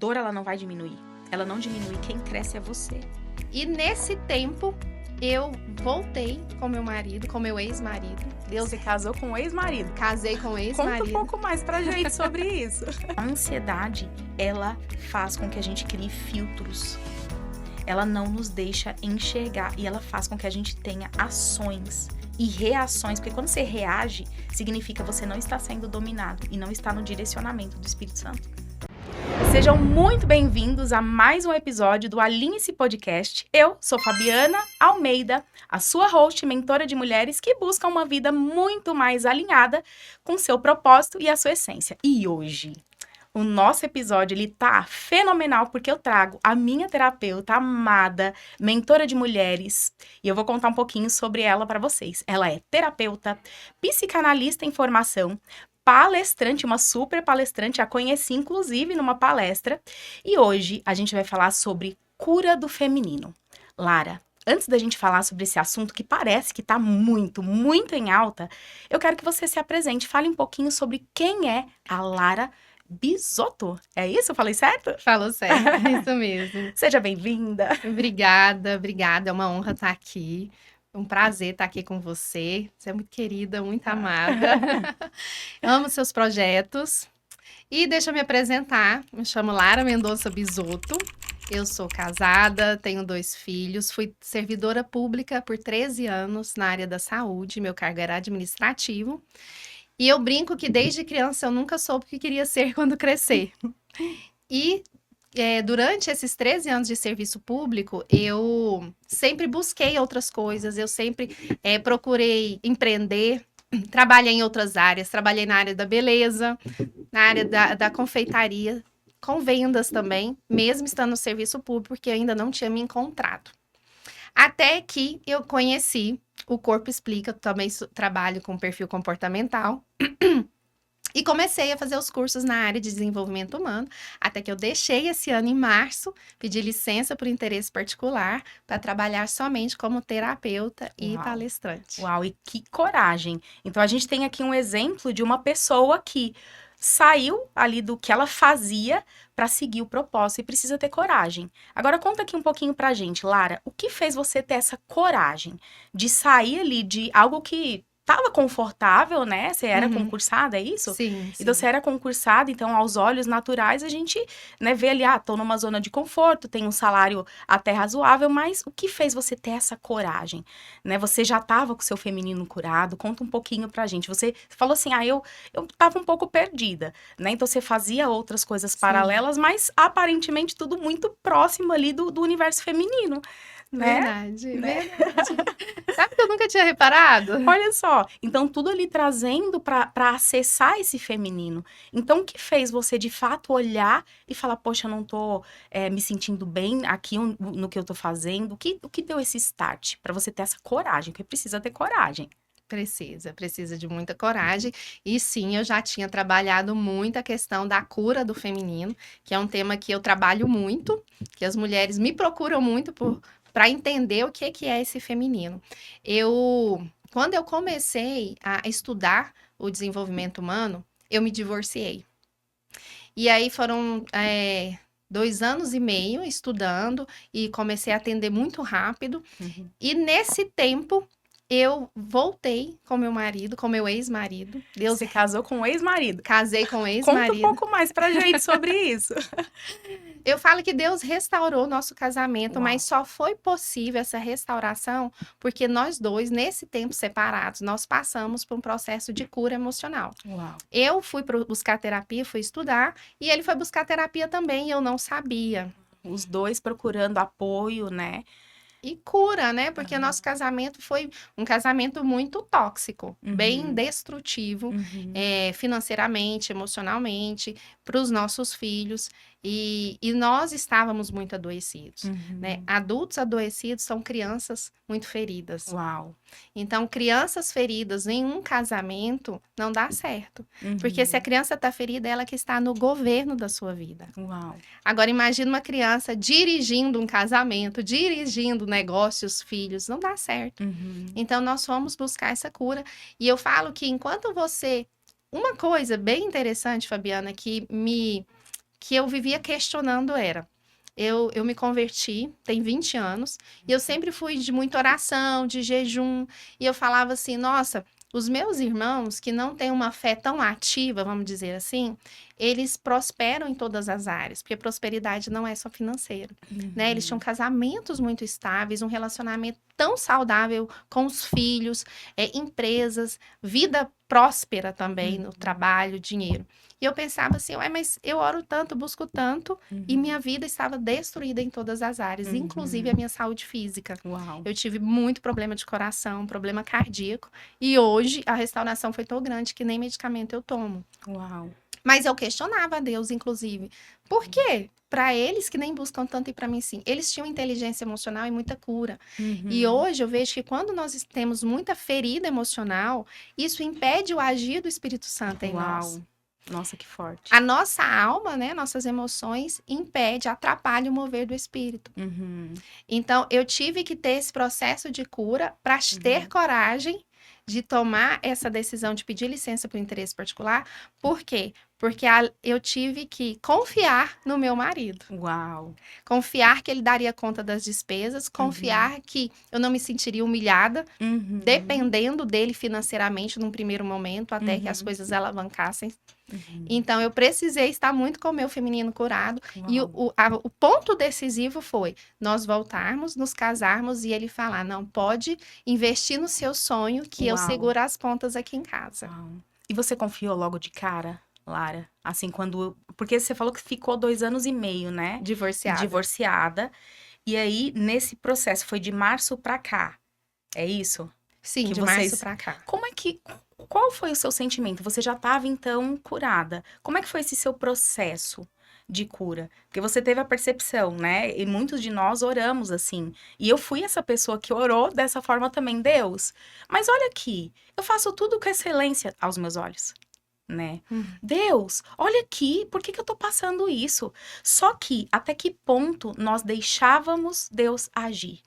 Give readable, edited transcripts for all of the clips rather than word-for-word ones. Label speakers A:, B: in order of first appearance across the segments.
A: Dor, ela não vai diminuir. Ela não diminui. Quem cresce é você.
B: E nesse tempo, eu voltei com meu marido, com meu ex-marido.
A: Você casou com um ex-marido.
B: Casei com o
A: Conta
B: ex-marido.
A: um pouco mais pra gente sobre isso. A ansiedade, ela faz com que a gente crie filtros. Ela não nos deixa enxergar e ela faz com que a gente tenha ações e reações, porque quando você reage, significa que você não está sendo dominado e não está no direcionamento do Espírito Santo. Sejam muito bem-vindos a mais um episódio do Alinhe-se Podcast. Eu sou Fabiana Almeida, a sua host e mentora de mulheres que buscam uma vida muito mais alinhada com seu propósito e a sua essência. E hoje, o nosso episódio, ele tá fenomenal porque eu trago a minha terapeuta amada, mentora de mulheres, e eu vou contar um pouquinho sobre ela para vocês. Ela é terapeuta, psicanalista em formação, palestrante, uma super palestrante, a conheci inclusive numa palestra, e hoje a gente vai falar sobre cura do feminino. Lara, antes da gente falar sobre esse assunto que parece que tá muito em alta, eu quero que você se apresente, fale um pouquinho sobre quem é a Lara Bisotto. É isso? Eu falei certo?
B: Falou certo, é isso mesmo.
A: Seja bem-vinda.
B: Obrigada. É uma honra estar aqui. Um prazer estar aqui com você. Você é muito querida, muito amada. Amo seus projetos. E deixa eu me apresentar. Me chamo Lara Mendonça Bisotto. Eu sou casada, tenho 2 filhos. Fui servidora pública por 13 anos na área da saúde. Meu cargo era administrativo. E eu brinco que desde criança eu nunca soube o que queria ser quando crescer. E durante esses 13 anos de serviço público, eu sempre busquei outras coisas, eu sempre procurei empreender, trabalhei em outras áreas, trabalhei na área da beleza, na área da confeitaria, com vendas também, mesmo estando no serviço público, porque eu ainda não tinha me encontrado. Até que eu conheci o Corpo Explica, também trabalho com perfil comportamental, e comecei a fazer os cursos na área de desenvolvimento humano, até que eu deixei esse ano em março, pedi licença por interesse particular, para trabalhar somente como terapeuta e
A: Uau.
B: palestrante.
A: Uau, e que coragem. Então a gente tem aqui um exemplo de uma pessoa que saiu ali do que ela fazia para seguir o propósito e precisa ter coragem. Agora conta aqui um pouquinho pra gente, Lara, o que fez você ter essa coragem de sair ali de algo que estava confortável, né? Você era concursada, é isso?
B: Sim.
A: Então você era concursada, então aos olhos naturais a gente, né, vê ali, tô numa zona de conforto, tem um salário até razoável, mas o que fez você ter essa coragem, né? Você já estava com o seu feminino curado, conta um pouquinho pra gente. Você falou assim, eu tava um pouco perdida, né? Então você fazia outras coisas paralelas, mas aparentemente tudo muito próximo ali do universo feminino, né?
B: Verdade. Sabe que eu nunca tinha reparado?
A: Olha só, então tudo ali trazendo para acessar esse feminino. Então, o que fez você de fato olhar e falar, poxa, eu não tô me sentindo bem aqui no que eu tô fazendo? O que deu esse start para você ter essa coragem? Porque precisa ter coragem.
B: Precisa de muita coragem. E sim, eu já tinha trabalhado muito a questão da cura do feminino, que é um tema que eu trabalho muito, que as mulheres me procuram muito para entender o que é esse feminino. Quando eu comecei a estudar o desenvolvimento humano, eu me divorciei. E aí foram 2 anos e meio estudando e comecei a atender muito rápido. E nesse tempo, eu voltei com meu marido, com meu ex-marido.
A: Você casou com um ex-marido.
B: Casei com o
A: Conta um
B: ex-marido.
A: pouco mais pra gente sobre isso.
B: Eu falo que Deus restaurou nosso casamento,
A: Uau.
B: mas só foi possível essa restauração porque nós dois, nesse tempo separados, nós passamos por um processo de cura emocional.
A: Uau.
B: Eu fui buscar terapia, fui estudar, e ele foi buscar terapia também, e eu não sabia.
A: Os dois procurando apoio, né?
B: E cura, né? Porque nosso casamento foi um casamento muito tóxico, bem destrutivo, financeiramente, emocionalmente, para os nossos filhos. E nós estávamos muito adoecidos, né? Adultos adoecidos são crianças muito feridas.
A: Uau.
B: Então, crianças feridas em um casamento não dá certo. Porque se a criança está ferida, ela que está no governo da sua vida.
A: Uau.
B: Agora, imagina uma criança dirigindo um casamento, dirigindo negócios, filhos, não dá certo. Então, nós fomos buscar essa cura. E eu falo que enquanto você... Uma coisa bem interessante, Fabiana, que me que eu vivia questionando era... Eu me converti, tem 20 anos, e eu sempre fui de muita oração, de jejum, e eu falava assim, nossa, os meus irmãos que não têm uma fé tão ativa, vamos dizer assim, eles prosperam em todas as áreas, porque prosperidade não é só financeira, né? Eles tinham casamentos muito estáveis, um relacionamento tão saudável com os filhos, empresas, vida próspera também no trabalho, dinheiro. E eu pensava assim, ué, mas eu oro tanto, busco tanto, e minha vida estava destruída em todas as áreas, inclusive a minha saúde física.
A: Uau.
B: Eu tive muito problema de coração, problema cardíaco, e hoje a restauração foi tão grande que nem medicamento eu tomo.
A: Uau.
B: Mas eu questionava a Deus, inclusive. Por quê? Para eles que nem buscam tanto e para mim sim. Eles tinham inteligência emocional e muita cura. E hoje eu vejo que quando nós temos muita ferida emocional, isso impede o agir do Espírito Santo em nós.
A: Nossa, que forte.
B: A nossa alma, né, nossas emoções, impede, atrapalha o mover do Espírito. Então, eu tive que ter esse processo de cura para ter coragem de tomar essa decisão de pedir licença para o interesse particular. Por quê? Porque eu tive que confiar no meu marido.
A: Uau.
B: Confiar que ele daria conta das despesas, confiar que eu não me sentiria humilhada, dependendo dele financeiramente num primeiro momento, até que as coisas alavancassem. Então, eu precisei estar muito com o meu feminino curado. Uau. E o ponto decisivo foi nós voltarmos, nos casarmos e ele falar, não, pode investir no seu sonho que eu seguro as pontas aqui em casa.
A: Uau. E você confiou logo de cara, Lara? Assim, porque você falou que ficou 2 anos e meio, né? Divorciada. E aí, nesse processo, foi de março pra cá. É isso?
B: Sim, de março pra cá.
A: Qual foi o seu sentimento? Você já estava, então, curada. Como é que foi esse seu processo de cura? Porque você teve a percepção, né? E muitos de nós oramos assim. E eu fui essa pessoa que orou dessa forma também, Deus. Mas olha aqui, eu faço tudo com excelência aos meus olhos, né? Deus, olha aqui, por que eu tô passando isso? Só que, até que ponto nós deixávamos Deus agir?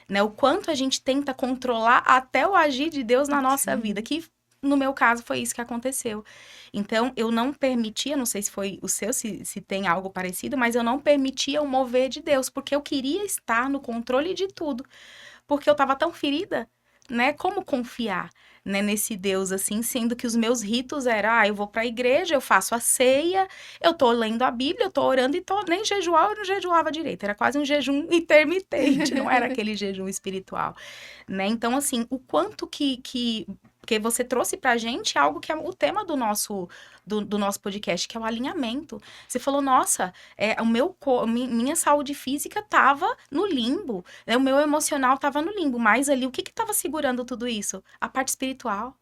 A: Né? O quanto a gente tenta controlar até o agir de Deus na nossa vida, que no meu caso foi isso que aconteceu. Então, eu não permitia, não sei se foi o seu, se tem algo parecido, mas eu não permitia o mover de Deus, porque eu queria estar no controle de tudo, porque eu estava tão ferida, né? Como confiar, né, nesse Deus, assim, sendo que os meus ritos eram, eu vou para a igreja, eu faço a ceia, eu tô lendo a Bíblia, eu tô orando e nem jejuar, eu não jejuava direito, era quase um jejum intermitente, não era aquele jejum espiritual, né? Então, assim, o quanto porque você trouxe pra gente algo que é o tema do nosso podcast, que é o alinhamento. Você falou, nossa, minha saúde física tava no limbo, né? O meu emocional tava no limbo, mas ali, o que tava segurando tudo isso? A parte espiritual,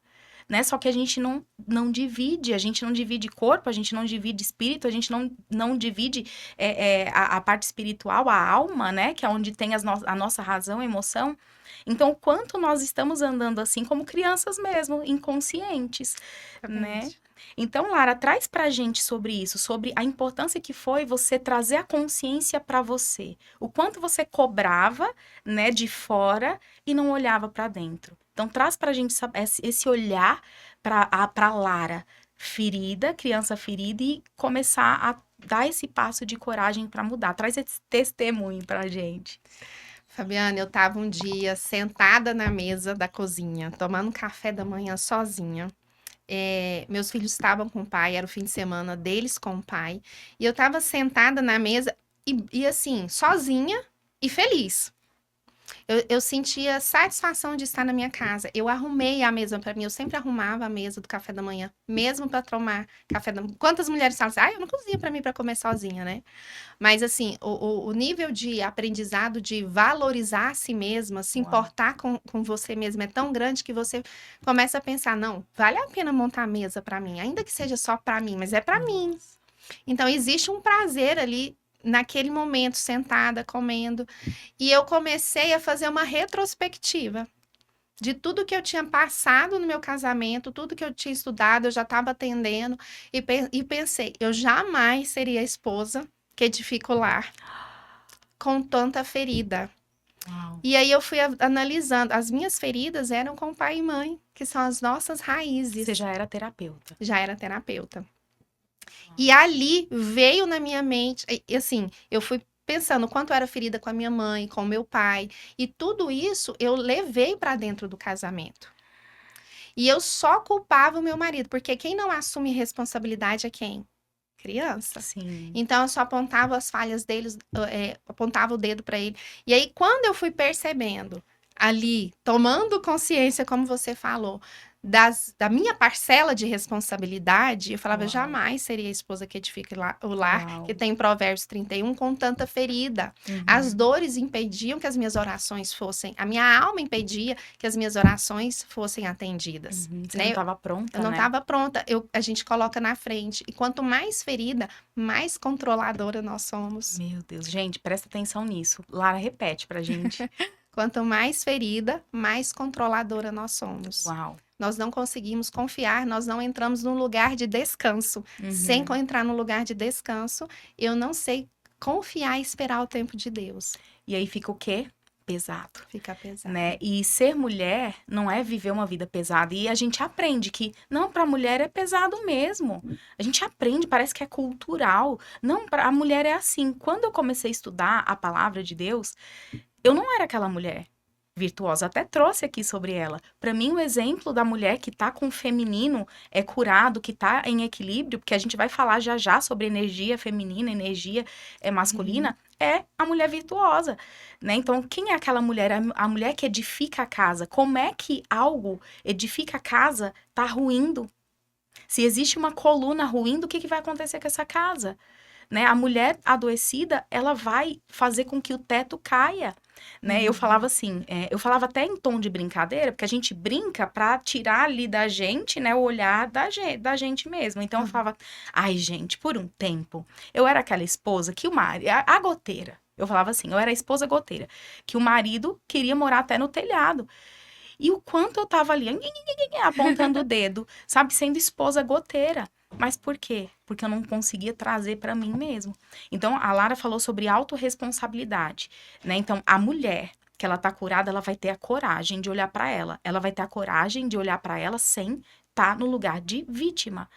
A: né? Só que a gente não divide, a gente não divide corpo, a gente não divide espírito, a gente não divide a parte espiritual, a alma, né? Que é onde tem a nossa razão, a emoção. Então, o quanto nós estamos andando assim como crianças mesmo, inconscientes, né? Então, Lara, traz pra gente sobre isso, sobre a importância que foi você trazer a consciência para você. O quanto você cobrava, né, de fora e não olhava para dentro. Então, traz pra gente esse olhar pra Lara, ferida, criança ferida, e começar a dar esse passo de coragem para mudar. Traz esse testemunho pra gente.
B: Fabiana, eu tava um dia sentada na mesa da cozinha, tomando café da manhã sozinha. Meus filhos estavam com o pai, era o fim de semana deles com o pai. E eu tava sentada na mesa e assim, sozinha e feliz. Eu sentia satisfação de estar na minha casa. Eu arrumei a mesa para mim. Eu sempre arrumava a mesa do café da manhã, mesmo para tomar café da manhã. Quantas mulheres falam assim, eu não cozinho para mim para comer sozinha, né? Mas assim, o nível de aprendizado de valorizar a si mesma, se importar com você mesma é tão grande que você começa a pensar, não, vale a pena montar a mesa para mim, ainda que seja só para mim, mas é para mim. Então, existe um prazer ali naquele momento, sentada, comendo. E eu comecei a fazer uma retrospectiva de tudo que eu tinha passado no meu casamento, tudo que eu tinha estudado, eu já estava atendendo. E pensei, eu jamais seria a esposa que edifica o lar com tanta ferida.
A: Uau.
B: E aí eu fui analisando. As minhas feridas eram com pai e mãe, que são as nossas raízes.
A: Você já era terapeuta?
B: Já era terapeuta. E ali veio na minha mente, e assim, eu fui pensando o quanto eu era ferida com a minha mãe, com o meu pai, e tudo isso eu levei para dentro do casamento. E eu só culpava o meu marido, porque quem não assume responsabilidade é quem? Criança.
A: Sim.
B: Então eu só apontava as falhas deles, apontava o dedo para ele. E aí quando eu fui percebendo ali, tomando consciência, como você falou, da minha parcela de responsabilidade, eu falava,
A: Uau.
B: jamais seria a esposa que edifica o lar,
A: Uau.
B: que tem em Provérbios 31, com tanta ferida. As dores impediam que as minhas orações fossem, a minha alma impedia que as minhas orações fossem atendidas.
A: Você
B: Né?
A: não estava pronta,
B: Eu não
A: né?
B: estava pronta, a gente coloca na frente. E quanto mais ferida, mais controladora nós somos.
A: Meu Deus, gente, presta atenção nisso. Lara, repete pra gente.
B: Quanto mais ferida, mais controladora nós somos.
A: Uau.
B: Nós não conseguimos confiar, nós não entramos num lugar de descanso. Sem entrar no lugar de descanso, eu não sei confiar e esperar o tempo de Deus.
A: E aí fica o quê? Pesado.
B: Fica pesado.
A: Né? E ser mulher não é viver uma vida pesada. E a gente aprende que, não, pra mulher é pesado mesmo. A gente aprende, parece que é cultural. Não, a mulher é assim. Quando eu comecei a estudar a palavra de Deus, eu não era aquela mulher virtuosa. Até trouxe aqui sobre ela. Para mim, o exemplo da mulher que tá com o feminino é curado, que tá em equilíbrio, porque a gente vai falar já já sobre energia feminina, energia masculina, é a mulher virtuosa, né? Então, quem é aquela mulher? A mulher que edifica a casa. Como é que algo edifica a casa tá ruindo? Se existe uma coluna ruindo, o que vai acontecer com essa casa? Né? A mulher adoecida, ela vai fazer com que o teto caia, né? Eu falava assim, eu falava até em tom de brincadeira, porque a gente brinca pra tirar ali da gente, né, o olhar da gente mesmo. Então eu falava, ai gente, por um tempo, eu era aquela esposa que o marido, a goteira, eu falava assim, eu era a esposa goteira, que o marido queria morar até no telhado. E o quanto eu tava ali, apontando o dedo, sabe, sendo esposa goteira. Mas por quê? Porque eu não conseguia trazer para mim mesmo. Então, a Lara falou sobre autorresponsabilidade, né? Então, a mulher que ela tá curada, ela vai ter a coragem de olhar para ela. Ela vai ter a coragem de olhar para ela sem estar no lugar de vítima,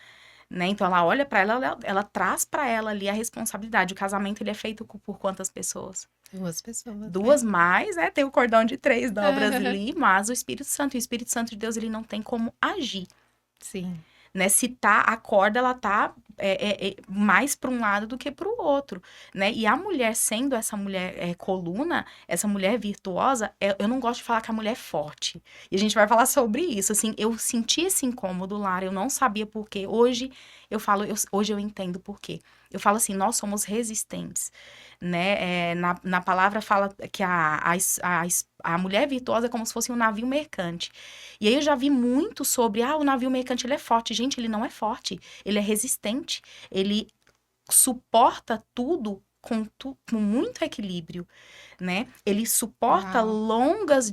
A: né? Então, ela olha para ela traz para ela ali a responsabilidade. O casamento, ele é feito por quantas pessoas?
B: 2 pessoas.
A: Duas mais, né? Tem o cordão de 3 dobras ali, mas o Espírito Santo de Deus, ele não tem como agir.
B: Sim.
A: Né? Se tá, a corda, ela tá mais para um lado do que para o outro, né? E a mulher, sendo essa mulher coluna, essa mulher virtuosa, eu não gosto de falar que a mulher é forte. E a gente vai falar sobre isso, assim, eu senti esse incômodo, Lara, eu não sabia por quê. Hoje eu falo, hoje eu entendo por quê. Eu falo assim, nós somos resistentes, né? Na palavra fala que a mulher virtuosa é como se fosse um navio mercante. E aí eu já vi muito sobre, o navio mercante, ele é forte. Gente, ele não é forte, ele é resistente. Ele suporta tudo com muito equilíbrio, né? Ele suporta longas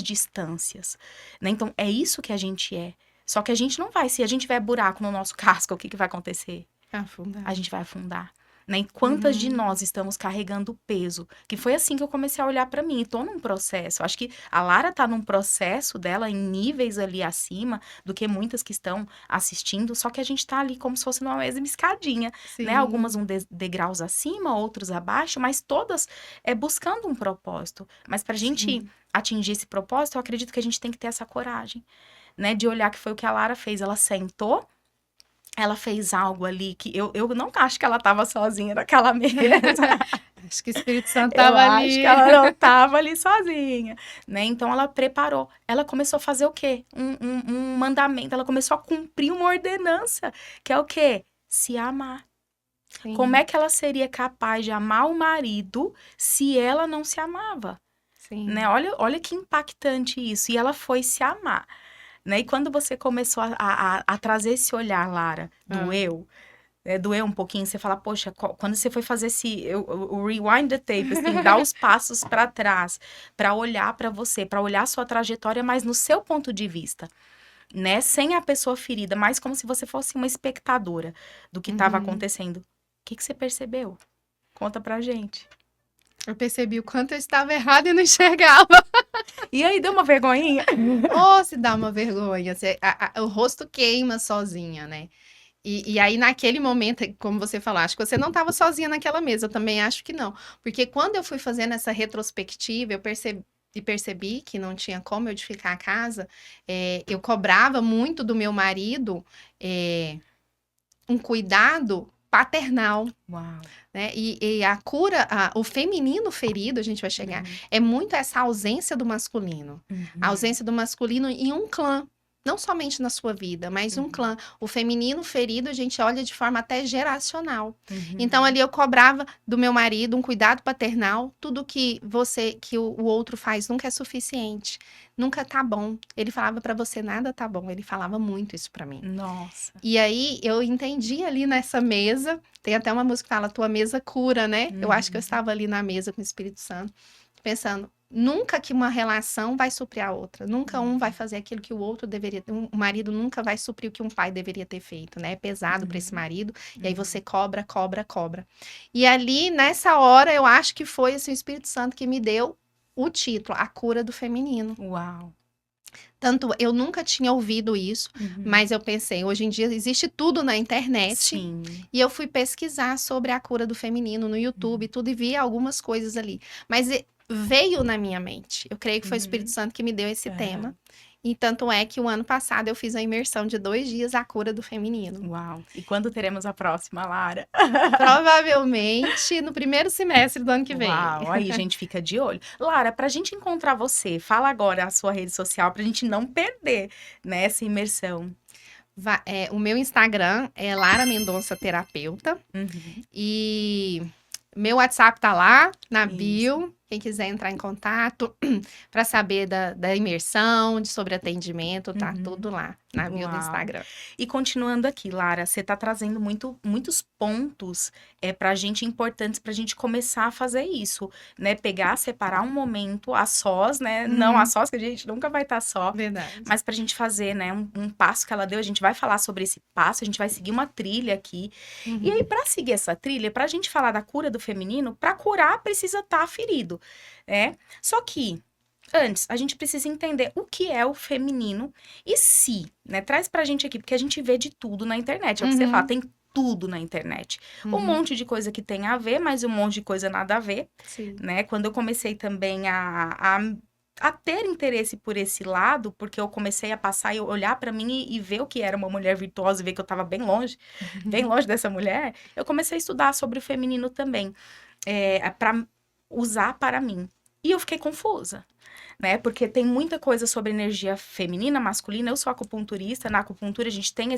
A: distâncias, né? Então, é isso que a gente é. Só que a gente não vai, se a gente tiver buraco no nosso casco, o que vai acontecer?
B: Afundar.
A: A gente vai afundar. Né? Quantas de nós estamos carregando peso? Que foi assim que eu comecei a olhar para mim. E tô num processo. Acho que a Lara tá num processo dela em níveis ali acima do que muitas que estão assistindo. Só que a gente tá ali como se fosse numa mesma escadinha, né? Algumas degraus acima, outros abaixo, mas todas buscando um propósito. Mas pra gente atingir esse propósito, eu acredito que a gente tem que ter essa coragem, né? De olhar que foi o que a Lara fez. Ela sentou, ela fez algo ali que eu não acho que ela estava sozinha naquela mesa.
B: Acho que o Espírito Santo estava ali.
A: Acho que ela não estava ali sozinha, né? Então ela preparou. Ela começou a fazer o quê? Um mandamento. Ela começou a cumprir uma ordenança, que é o quê? Se amar. Sim. Como é que ela seria capaz de amar o marido se ela não se amava? Sim. Né? Olha que impactante isso. E ela foi se amar. Né? E quando você começou a trazer esse olhar, Lara, doeu um pouquinho, você fala, poxa, quando você foi fazer o rewind the tape, assim, dar os passos para trás, para olhar para você, para olhar a sua trajetória, mas no seu ponto de vista, né? Sem a pessoa ferida, mas como se você fosse uma espectadora do que estava acontecendo. O que você percebeu? Conta pra gente.
B: Eu percebi o quanto eu estava errado e não enxergava.
A: E aí, deu uma vergonhinha?
B: Se dá uma vergonha. O rosto queima sozinha, né? E aí, naquele momento, como você falou, acho que você não estava sozinha naquela mesa, eu também acho que não. Porque quando eu fui fazendo essa retrospectiva, eu percebi que não tinha como eu edificar a casa, eu cobrava muito do meu marido um cuidado paternal,
A: Uau.
B: né? E a cura, o feminino ferido, a gente vai chegar, é muito essa ausência do masculino. A ausência do masculino em um clã. Não somente na sua vida, mas um clã. O feminino ferido, a gente olha de forma até geracional. Então, ali eu cobrava do meu marido um cuidado paternal. Tudo que o outro faz nunca é suficiente. Nunca tá bom. Ele falava pra você, nada tá bom. Ele falava muito isso pra mim.
A: Nossa.
B: E aí, eu entendi ali nessa mesa, tem até uma música que fala, tua mesa cura, né? Eu acho que eu estava ali na mesa com o Espírito Santo, pensando, nunca que uma relação vai suprir a outra, nunca um vai fazer aquilo que o outro deveria, o marido nunca vai suprir o que um pai deveria ter feito, né? É pesado para esse marido, e aí você cobra, cobra, cobra. E ali, nessa hora, eu acho que foi assim, o Espírito Santo que me deu o título, A Cura do Feminino.
A: Uau.
B: Tanto, eu nunca tinha ouvido isso, mas eu pensei, hoje em dia existe tudo na internet.
A: Sim.
B: E eu fui pesquisar sobre a cura do feminino no YouTube e tudo, e vi algumas coisas ali. Mas veio na minha mente. Eu creio que foi o Espírito Santo que me deu esse tema. E tanto é que o ano passado eu fiz a imersão de 2 dias, a cura do feminino.
A: Uau. E quando teremos a próxima, Lara?
B: Provavelmente no primeiro semestre do ano que vem.
A: Uau, aí, gente, fica de olho. Lara, pra gente encontrar você, fala agora a sua rede social pra gente não perder, né, essa imersão.
B: O meu Instagram é Lara Mendonça Terapeuta. E meu WhatsApp tá lá na bio. Quem quiser entrar em contato para saber da imersão, sobre atendimento, tá tudo lá na bio do Instagram.
A: E continuando aqui, Lara, você tá trazendo muitos pontos pra gente importantes pra gente começar a fazer isso, né? Pegar, separar um momento a sós, né? Não a sós, que a gente nunca vai estar só.
B: Verdade.
A: Mas pra gente fazer, né? Um passo que ela deu, a gente vai falar sobre esse passo, a gente vai seguir uma trilha aqui. E aí, pra seguir essa trilha, pra gente falar da cura do feminino, pra curar precisa estar ferido. Só que, antes, a gente precisa entender o que é o feminino e se, né? Traz pra gente aqui, porque a gente vê de tudo na internet. É o que você fala, tem tudo na internet. Um monte de coisa que tem a ver, mas um monte de coisa nada a ver, né? Quando eu comecei também a ter interesse por esse lado, porque eu comecei a passar e olhar pra mim e ver o que era uma mulher virtuosa e ver que eu tava bem longe dessa mulher, eu comecei a estudar sobre o feminino também, pra usar para mim. E eu fiquei confusa, né? Porque tem muita coisa sobre energia feminina, masculina. Eu sou acupunturista. Na acupuntura a gente tem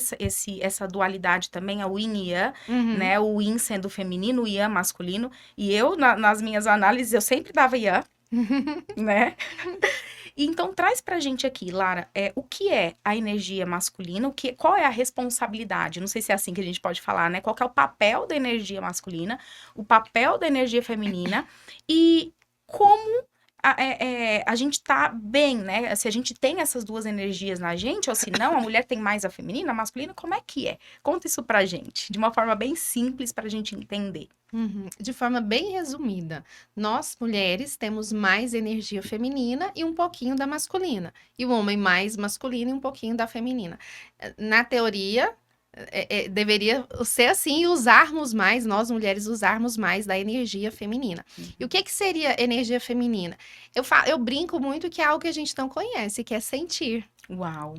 A: essa dualidade também, a yin e yang, né? O yin sendo feminino, o yang masculino. E eu, nas minhas análises, eu sempre dava yang, né? E então, traz pra gente aqui, Lara, o que é a energia masculina, qual é a responsabilidade, não sei se é assim que a gente pode falar, né? Qual que é o papel da energia masculina, o papel da energia feminina e como a gente tá bem, né? Se a gente tem essas duas energias na gente, ou se não, a mulher tem mais a feminina, a masculina, como é que é? Conta isso pra gente, de uma forma bem simples pra gente entender.
B: De forma bem resumida, nós mulheres temos mais energia feminina e um pouquinho da masculina, e o homem mais masculino e um pouquinho da feminina. Na teoria, deveria ser assim, e usarmos mais, nós mulheres usarmos mais da energia feminina. E o que seria energia feminina? Eu brinco muito que é algo que a gente não conhece, que é sentir.
A: Uau!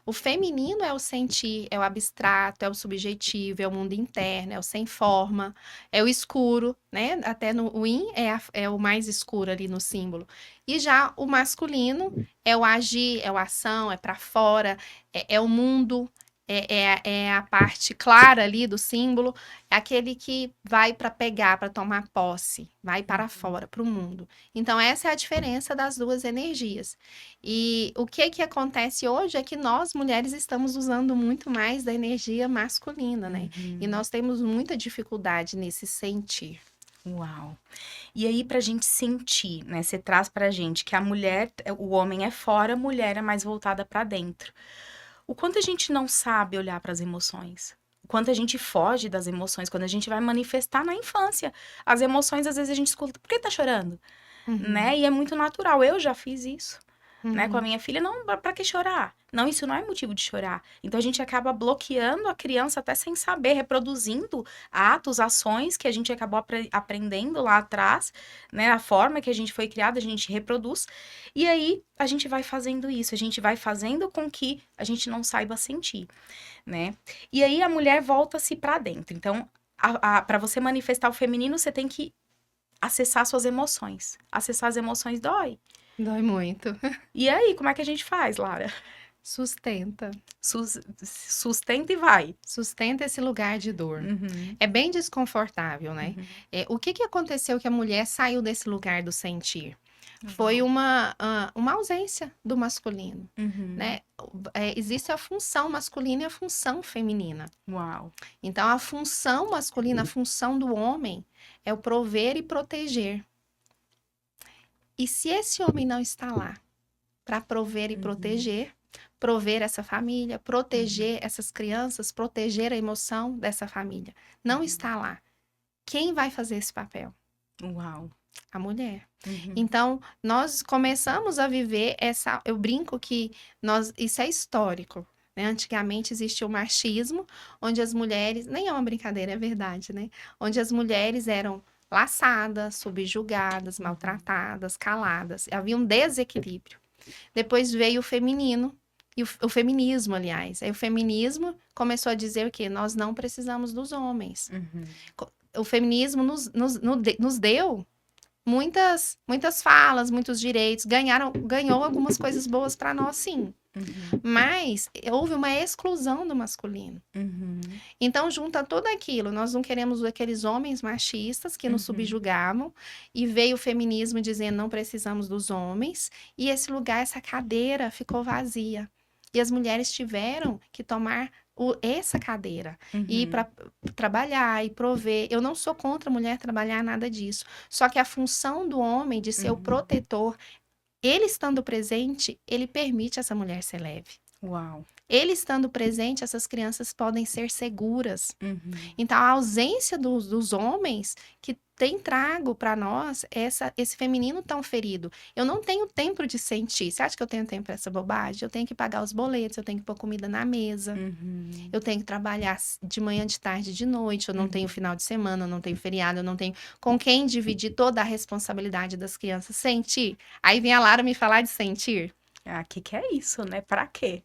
B: O feminino é o sentir, é o abstrato, é o subjetivo, é o mundo interno, é o sem forma, é o escuro, né? Até o yin é o mais escuro ali no símbolo. E já o masculino é o agir, é a ação, é para fora, é o mundo, é a parte clara ali do símbolo, é aquele que vai para pegar, para tomar posse, vai para fora, para o mundo. Então, essa é a diferença das duas energias. E o que acontece hoje é que nós, mulheres, estamos usando muito mais da energia masculina, né? E nós temos muita dificuldade nesse sentir.
A: Uau! E aí, pra gente sentir, né? Você traz pra gente que a mulher, o homem é fora, a mulher é mais voltada pra dentro. O quanto a gente não sabe olhar para as emoções, o quanto a gente foge das emoções, quando a gente vai manifestar na infância. As emoções, às vezes, a gente escuta, por que tá chorando? Né? E é muito natural, eu já fiz isso. né? Com a minha filha, não, pra que chorar? Não, isso não é motivo de chorar. Então, a gente acaba bloqueando a criança até sem saber, reproduzindo atos, ações que a gente acabou aprendendo lá atrás, né? A forma que a gente foi criada, a gente reproduz. E aí, a gente vai fazendo isso, a gente vai fazendo com que a gente não saiba sentir, né? E aí, a mulher volta-se pra dentro. Então, para você manifestar o feminino, você tem que acessar suas emoções. Acessar as emoções dói.
B: Dói muito.
A: E aí, como é que a gente faz, Lara?
B: Sustenta.
A: Sustenta e vai.
B: Sustenta esse lugar de dor.
A: Uhum.
B: É bem desconfortável, né?
A: Uhum.
B: O que aconteceu que a mulher saiu desse lugar do sentir? Foi uma ausência do masculino,
A: Uhum.
B: né? Existe a função masculina e a função feminina.
A: Uau.
B: Então, a função masculina, a função do homem é o prover e proteger. E se esse homem não está lá para prover e proteger, prover essa família, proteger essas crianças, proteger a emoção dessa família, não está lá, quem vai fazer esse papel?
A: Uau.
B: A mulher. Então, nós começamos a viver essa... Eu brinco que isso é histórico, né? Antigamente existia o machismo, onde as mulheres... Nem é uma brincadeira, é verdade, né? Onde as mulheres eram laçadas, subjugadas, maltratadas, caladas. Havia um desequilíbrio. Depois veio o feminino, e o feminismo, aliás. Aí o feminismo começou a dizer o quê? Nós não precisamos dos homens. O feminismo nos deu muitas falas, muitos direitos, ganhou algumas coisas boas para nós, sim. Mas houve uma exclusão do masculino. Então, junta tudo aquilo. Nós não queremos aqueles homens machistas que nos subjugavam. E veio o feminismo dizendo não precisamos dos homens. E esse lugar, essa cadeira ficou vazia. E as mulheres tiveram que tomar essa cadeira e ir para trabalhar e prover. Eu não sou contra a mulher trabalhar, nada disso. Só que a função do homem de ser o protetor, ele estando presente, ele permite essa mulher ser leve.
A: Uau.
B: Ele estando presente, essas crianças podem ser seguras. Então, a ausência dos homens que tem trago para nós esse feminino tão ferido. Eu não tenho tempo de sentir. Você acha que eu tenho tempo para essa bobagem? Eu tenho que pagar os boletos, eu tenho que pôr comida na mesa. Eu tenho que trabalhar de manhã, de tarde, de noite. Eu não tenho final de semana, eu não tenho feriado, eu não tenho com quem dividir toda a responsabilidade das crianças. Sentir. Aí vem a Lara me falar de sentir.
A: Ah, que é isso, né? Pra quê?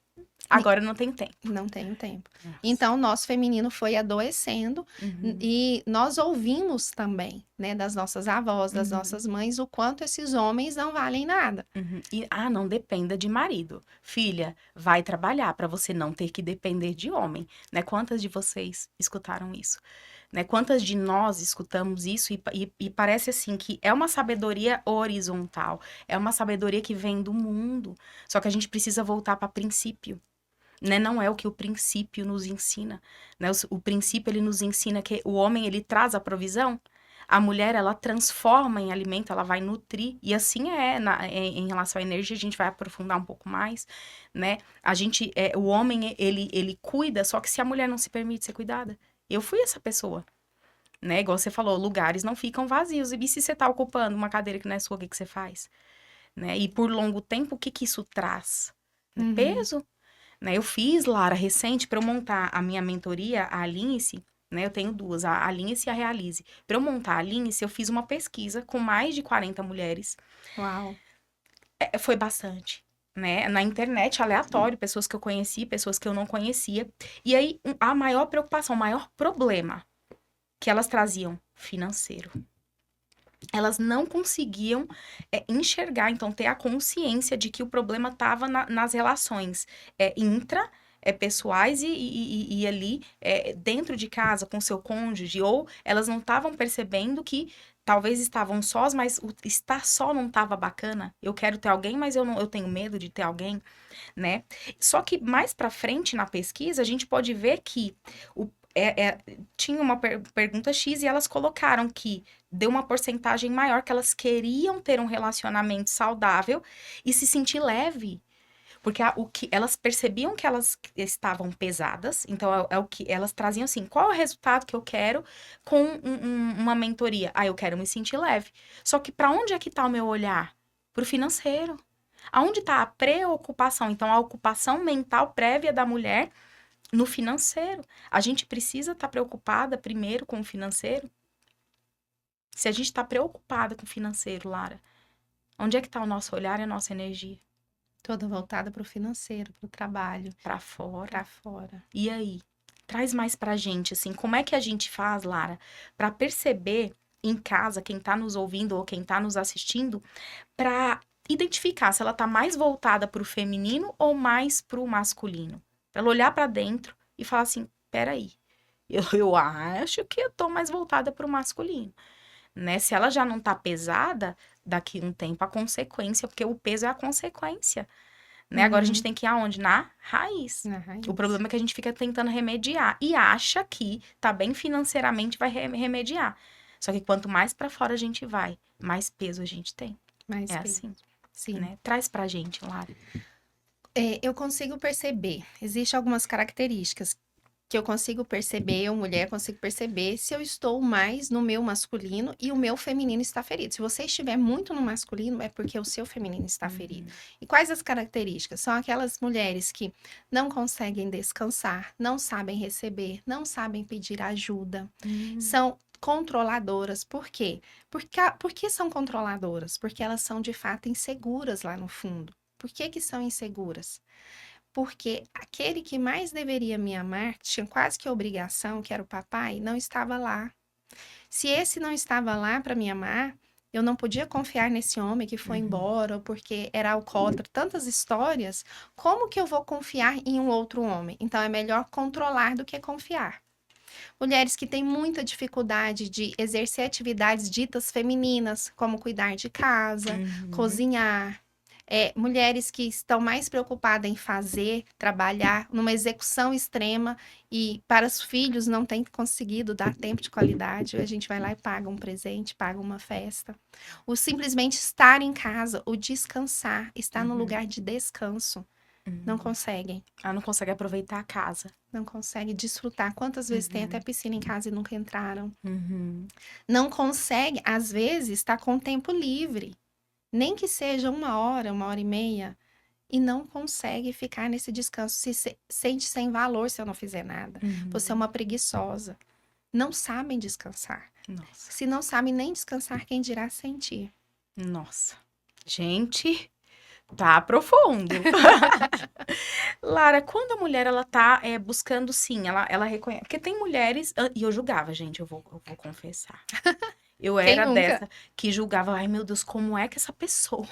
A: Agora não tem tempo.
B: Não tenho tempo.
A: Nossa.
B: Então, nosso feminino foi adoecendo e nós ouvimos também, né, das nossas avós, das nossas mães, o quanto esses homens não valem nada.
A: E, não dependa de marido. Filha, vai trabalhar para você não ter que depender de homem, né? Quantas de vocês escutaram isso? Né? Quantas de nós escutamos isso e parece assim que é uma sabedoria horizontal, é uma sabedoria que vem do mundo, só que a gente precisa voltar para princípio. Né? Não é o que o princípio nos ensina, né? O princípio, ele nos ensina que o homem, ele traz a provisão, a mulher, ela transforma em alimento, ela vai nutrir, e assim em relação à energia, a gente vai aprofundar um pouco mais, né? O homem, ele cuida, só que se a mulher não se permite ser cuidada, eu fui essa pessoa, né? Igual você falou, lugares não ficam vazios, e se você tá ocupando uma cadeira que não é sua, o que você faz? Né? E por longo tempo, o que isso traz? Peso. Né, eu fiz, Lara, recente, para eu montar a minha mentoria, a Alinhe-se, né? Eu tenho duas, a Alinhe-se e a Realize. Para eu montar a Alinhe-se, eu fiz uma pesquisa com mais de 40 mulheres.
B: Uau!
A: Foi bastante, né? Na internet, aleatório, pessoas que eu conheci, pessoas que eu não conhecia. E aí, a maior preocupação, o maior problema que elas traziam, financeiro. Elas não conseguiam enxergar, então ter a consciência de que o problema estava nas relações pessoais e ali dentro de casa com seu cônjuge, ou elas não estavam percebendo que talvez estavam sós, mas o estar só não estava bacana. Eu quero ter alguém, mas eu tenho medo de ter alguém, né? Só que mais para frente na pesquisa a gente pode ver que tinha uma pergunta X e elas colocaram que deu uma porcentagem maior que elas queriam ter um relacionamento saudável e se sentir leve. Porque elas percebiam que elas estavam pesadas, então é o que elas traziam assim, qual é o resultado que eu quero com uma mentoria? Eu quero me sentir leve. Só que para onde é que tá o meu olhar? Pro financeiro. Aonde está a preocupação? Então, a ocupação mental prévia da mulher no financeiro. A gente precisa estar preocupada primeiro com o financeiro? Se a gente está preocupada com o financeiro, Lara, onde é que está o nosso olhar e a nossa energia?
B: Toda voltada para o financeiro, para o trabalho.
A: Para fora.
B: Para fora.
A: E aí? Traz mais pra gente, assim, como é que a gente faz, Lara, para perceber em casa, quem tá nos ouvindo ou quem tá nos assistindo, para identificar se ela tá mais voltada pro feminino ou mais pro masculino. Pra ela olhar pra dentro e falar assim, peraí, eu acho que eu tô mais voltada pro masculino, né? Se ela já não tá pesada, daqui um tempo a consequência, porque o peso é a consequência, né? Agora a gente tem que ir aonde? Na raiz.
B: Na raiz.
A: O problema é que a gente fica tentando remediar e acha que tá bem financeiramente vai remediar. Só que quanto mais pra fora a gente vai, mais peso a gente tem.
B: Mais
A: É
B: peso.
A: assim,
B: Sim.
A: né? Traz pra gente, Lara.
B: Eu consigo perceber, existem algumas características que eu consigo perceber, eu mulher consigo perceber se eu estou mais no meu masculino e o meu feminino está ferido. Se você estiver muito no masculino, é porque o seu feminino está ferido. E quais as características? São aquelas mulheres que não conseguem descansar, não sabem receber, não sabem pedir ajuda, são controladoras. Por quê? Por que são controladoras? Porque elas são de fato inseguras lá no fundo. Por que são inseguras? Porque aquele que mais deveria me amar, tinha quase que obrigação, que era o papai, não estava lá. Se esse não estava lá para me amar, eu não podia confiar nesse homem que foi embora, ou porque era alcoólatra, tantas histórias. Como que eu vou confiar em um outro homem? Então é melhor controlar do que confiar. Mulheres que têm muita dificuldade de exercer atividades ditas femininas, como cuidar de casa, cozinhar. Mulheres que estão mais preocupadas em fazer, trabalhar, numa execução extrema e para os filhos não tem conseguido dar tempo de qualidade, a gente vai lá e paga um presente, paga uma festa. O simplesmente estar em casa, o descansar, estar no lugar de descanso. Não conseguem.
A: Ela não consegue aproveitar a casa.
B: Não consegue desfrutar. Quantas vezes tem até piscina em casa e nunca entraram? Não consegue, às vezes, estar com tempo livre. Nem que seja 1 hora e meia, e não consegue ficar nesse descanso, se sente sem valor se eu não fizer nada. Você é uma preguiçosa. Não sabem descansar.
A: Nossa.
B: Se não sabem nem descansar, quem dirá sentir?
A: Nossa. Gente, tá profundo. Lara, quando a mulher, ela tá buscando, sim, ela reconhece. Porque tem mulheres, e eu julgava, gente, eu vou confessar. Eu era dessa que julgava, ai meu Deus, como é que essa pessoa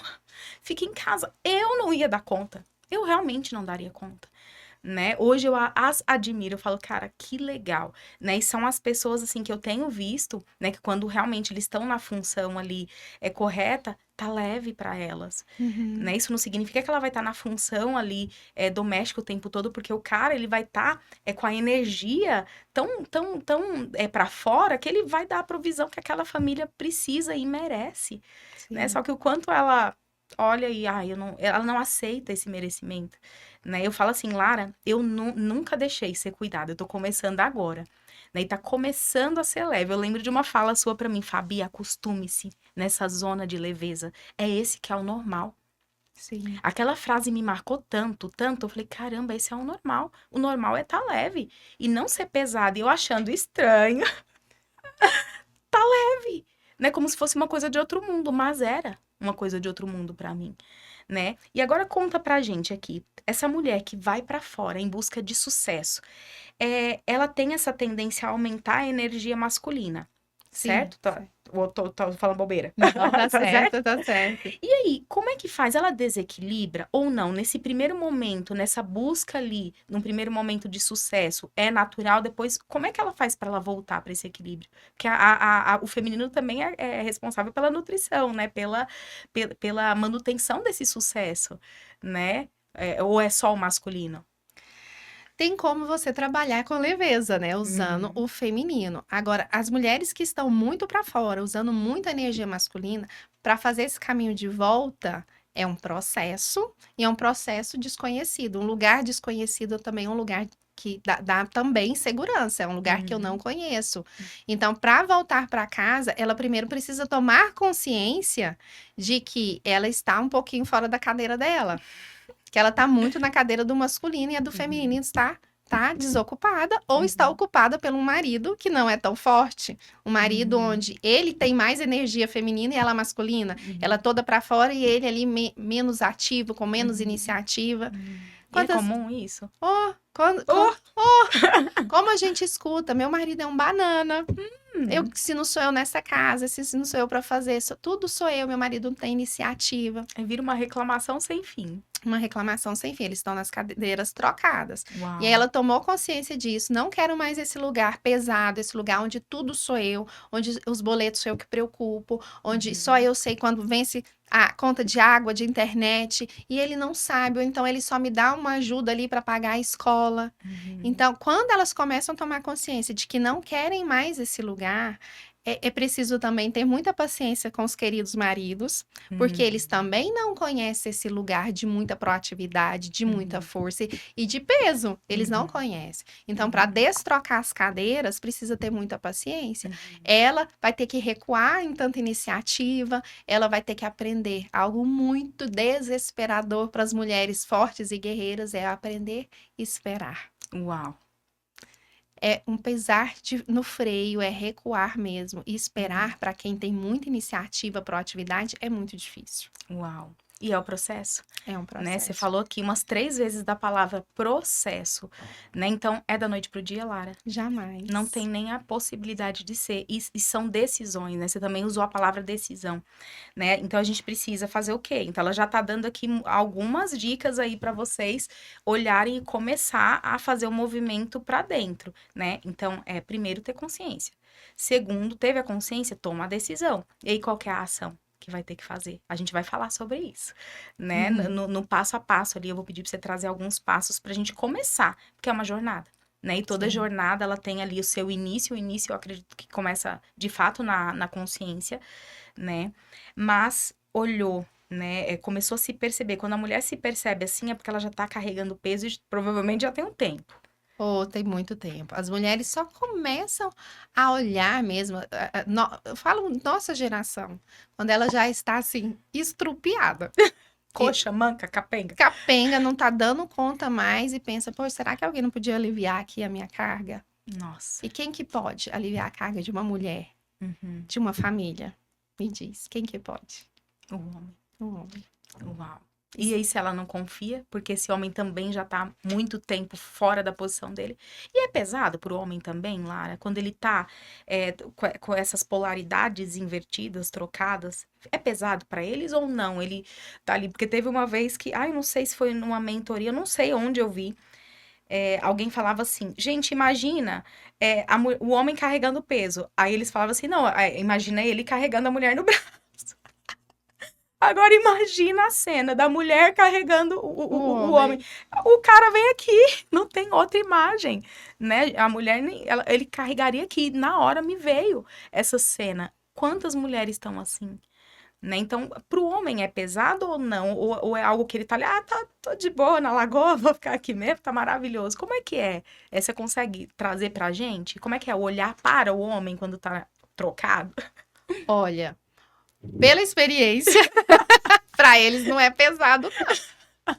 A: fica em casa? Eu não ia dar conta. Eu realmente não daria conta, né? Hoje eu as admiro, eu falo, cara, que legal, né? E são as pessoas, assim, que eu tenho visto, né? Que quando realmente eles estão na função ali correta, tá leve para elas, né? Isso não significa que ela vai estar na função ali doméstica o tempo todo, porque o cara, ele vai estar com a energia tão para fora que ele vai dar a provisão que aquela família precisa e merece, né? Só que o quanto ela olha e ela não aceita esse merecimento, né? Eu falo assim, Lara, eu nunca deixei ser cuidada, eu tô começando agora. Né, e tá começando a ser leve. Eu lembro de uma fala sua pra mim, Fabi, acostume-se nessa zona de leveza. É esse que é o normal.
B: Sim.
A: Aquela frase me marcou tanto, eu falei, caramba, esse é o normal. O normal é tá leve e não ser pesado. E eu achando estranho, tá leve, né? Como se fosse uma coisa de outro mundo, mas era uma coisa de outro mundo pra mim, né? E agora conta pra gente aqui, essa mulher que vai pra fora em busca de sucesso, ela tem essa tendência a aumentar a energia masculina, certo? Tô falando bobeira.
B: Não, tá certo, tá certo.
A: E aí, como é que faz? Ela desequilibra ou não? Nesse primeiro momento, nessa busca ali, num primeiro momento de sucesso, é natural? Depois, como é que ela faz para ela voltar para esse equilíbrio? Porque o feminino também é responsável pela nutrição, né? Pela manutenção desse sucesso, né? Ou é só o masculino?
B: Tem como você trabalhar com leveza, né? Usando o feminino. Agora, as mulheres que estão muito para fora, usando muita energia masculina, para fazer esse caminho de volta, é um processo, e é um processo desconhecido. Um lugar desconhecido também é um lugar que dá também segurança, é um lugar que eu não conheço. Então, para voltar para casa, ela primeiro precisa tomar consciência de que ela está um pouquinho fora da cadeira dela, que ela está muito na cadeira do masculino e a do feminino está desocupada ou está ocupada por um marido que não é tão forte. Um marido onde ele tem mais energia feminina e ela masculina. Ela toda para fora e ele ali menos ativo, com menos iniciativa.
A: É comum isso?
B: Como a gente escuta, meu marido é um banana. Se não sou eu nessa casa, se não sou eu para fazer, tudo sou eu, meu marido não tem iniciativa.
A: Aí vira uma reclamação sem fim.
B: Uma reclamação sem fim, eles estão nas cadeiras trocadas.
A: Uau.
B: E aí ela tomou consciência disso, não quero mais esse lugar pesado, esse lugar onde tudo sou eu, onde os boletos sou eu que preocupo, onde só eu sei quando vence a conta de água, de internet, e ele não sabe, ou então ele só me dá uma ajuda ali para pagar a escola. Então, quando elas começam a tomar consciência de que não querem mais esse lugar, é preciso também ter muita paciência com os queridos maridos, porque eles também não conhecem esse lugar de muita proatividade, de muita força e de peso. Eles não conhecem. Então, para destrocar as cadeiras, precisa ter muita paciência. Ela vai ter que recuar em tanta iniciativa, ela vai ter que aprender. Algo muito desesperador para as mulheres fortes e guerreiras é aprender a esperar.
A: Uau.
B: É um pesar no freio, é recuar mesmo. E esperar para quem tem muita iniciativa, proatividade, é muito difícil.
A: Uau. E é o processo?
B: É um processo.
A: Né? Você falou aqui umas 3 vezes da palavra processo, né? Então, é da noite pro dia, Lara?
B: Jamais.
A: Não tem nem a possibilidade de ser. E são decisões, né? Você também usou a palavra decisão, né? Então, a gente precisa fazer o quê? Então, ela já tá dando aqui algumas dicas aí para vocês olharem e começar a fazer o movimento para dentro, né? Então, primeiro, ter consciência. Segundo, teve a consciência, toma a decisão. E aí, qual que é a ação que vai ter que fazer? A gente vai falar sobre isso, né? No passo a passo ali, eu vou pedir pra você trazer alguns passos pra gente começar, porque é uma jornada, né? E toda jornada, ela tem ali o seu início. O início, eu acredito que começa, de fato, na consciência, né? Mas olhou, né? Começou a se perceber. Quando a mulher se percebe assim, é porque ela já tá carregando peso e provavelmente já tem um tempo.
B: Tem muito tempo. As mulheres só começam a olhar mesmo. Eu falo nossa geração, quando ela já está assim, estrupiada.
A: Coxa, manca, capenga.
B: Capenga, não tá dando conta mais e pensa, poxa, será que alguém não podia aliviar aqui a minha carga?
A: Nossa.
B: E quem que pode aliviar a carga de uma mulher, de uma família? Me diz, quem que pode?
A: O homem.
B: O homem.
A: Uau. E aí, se ela não confia, porque esse homem também já tá muito tempo fora da posição dele. E é pesado pro homem também, Lara, quando ele tá com essas polaridades invertidas, trocadas. É pesado pra eles ou não? Ele tá ali, porque teve uma vez que, eu não sei se foi numa mentoria, eu não sei onde eu vi. Alguém falava assim, gente, imagina o homem carregando peso. Aí eles falavam assim, não, imagina ele carregando a mulher no braço. Agora imagina a cena da mulher carregando o homem. O cara vem aqui, não tem outra imagem, né? A mulher, ele carregaria aqui. Na hora me veio essa cena. Quantas mulheres estão assim? Né? Então, pro homem é pesado ou não? Ou é algo que ele tá ali, tô de boa na lagoa, vou ficar aqui mesmo, tá maravilhoso. Como é que é? Você consegue trazer pra gente? Como é que é olhar para o homem quando tá trocado?
B: Olha, pela experiência, para eles não é pesado, não.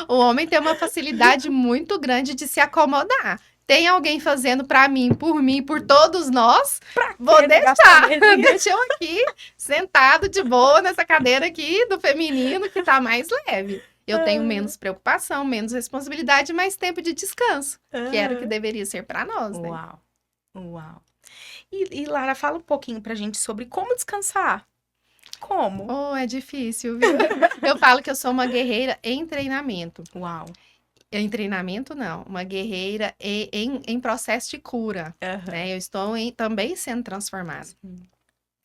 B: O homem tem uma facilidade muito grande de se acomodar. Tem alguém fazendo para mim, por todos nós, vou deixar. Deixa eu aqui, sentado de boa nessa cadeira aqui do feminino, que tá mais leve. Eu tenho menos preocupação, menos responsabilidade, mais tempo de descanso, que era o que deveria ser para nós, né?
A: Uau. E Lara, fala um pouquinho pra gente sobre como descansar. Como?
B: É difícil, viu? Eu falo que eu sou uma guerreira em treinamento.
A: Uau.
B: Em treinamento, não. Uma guerreira em processo de cura. Né? Eu estou também sendo transformada.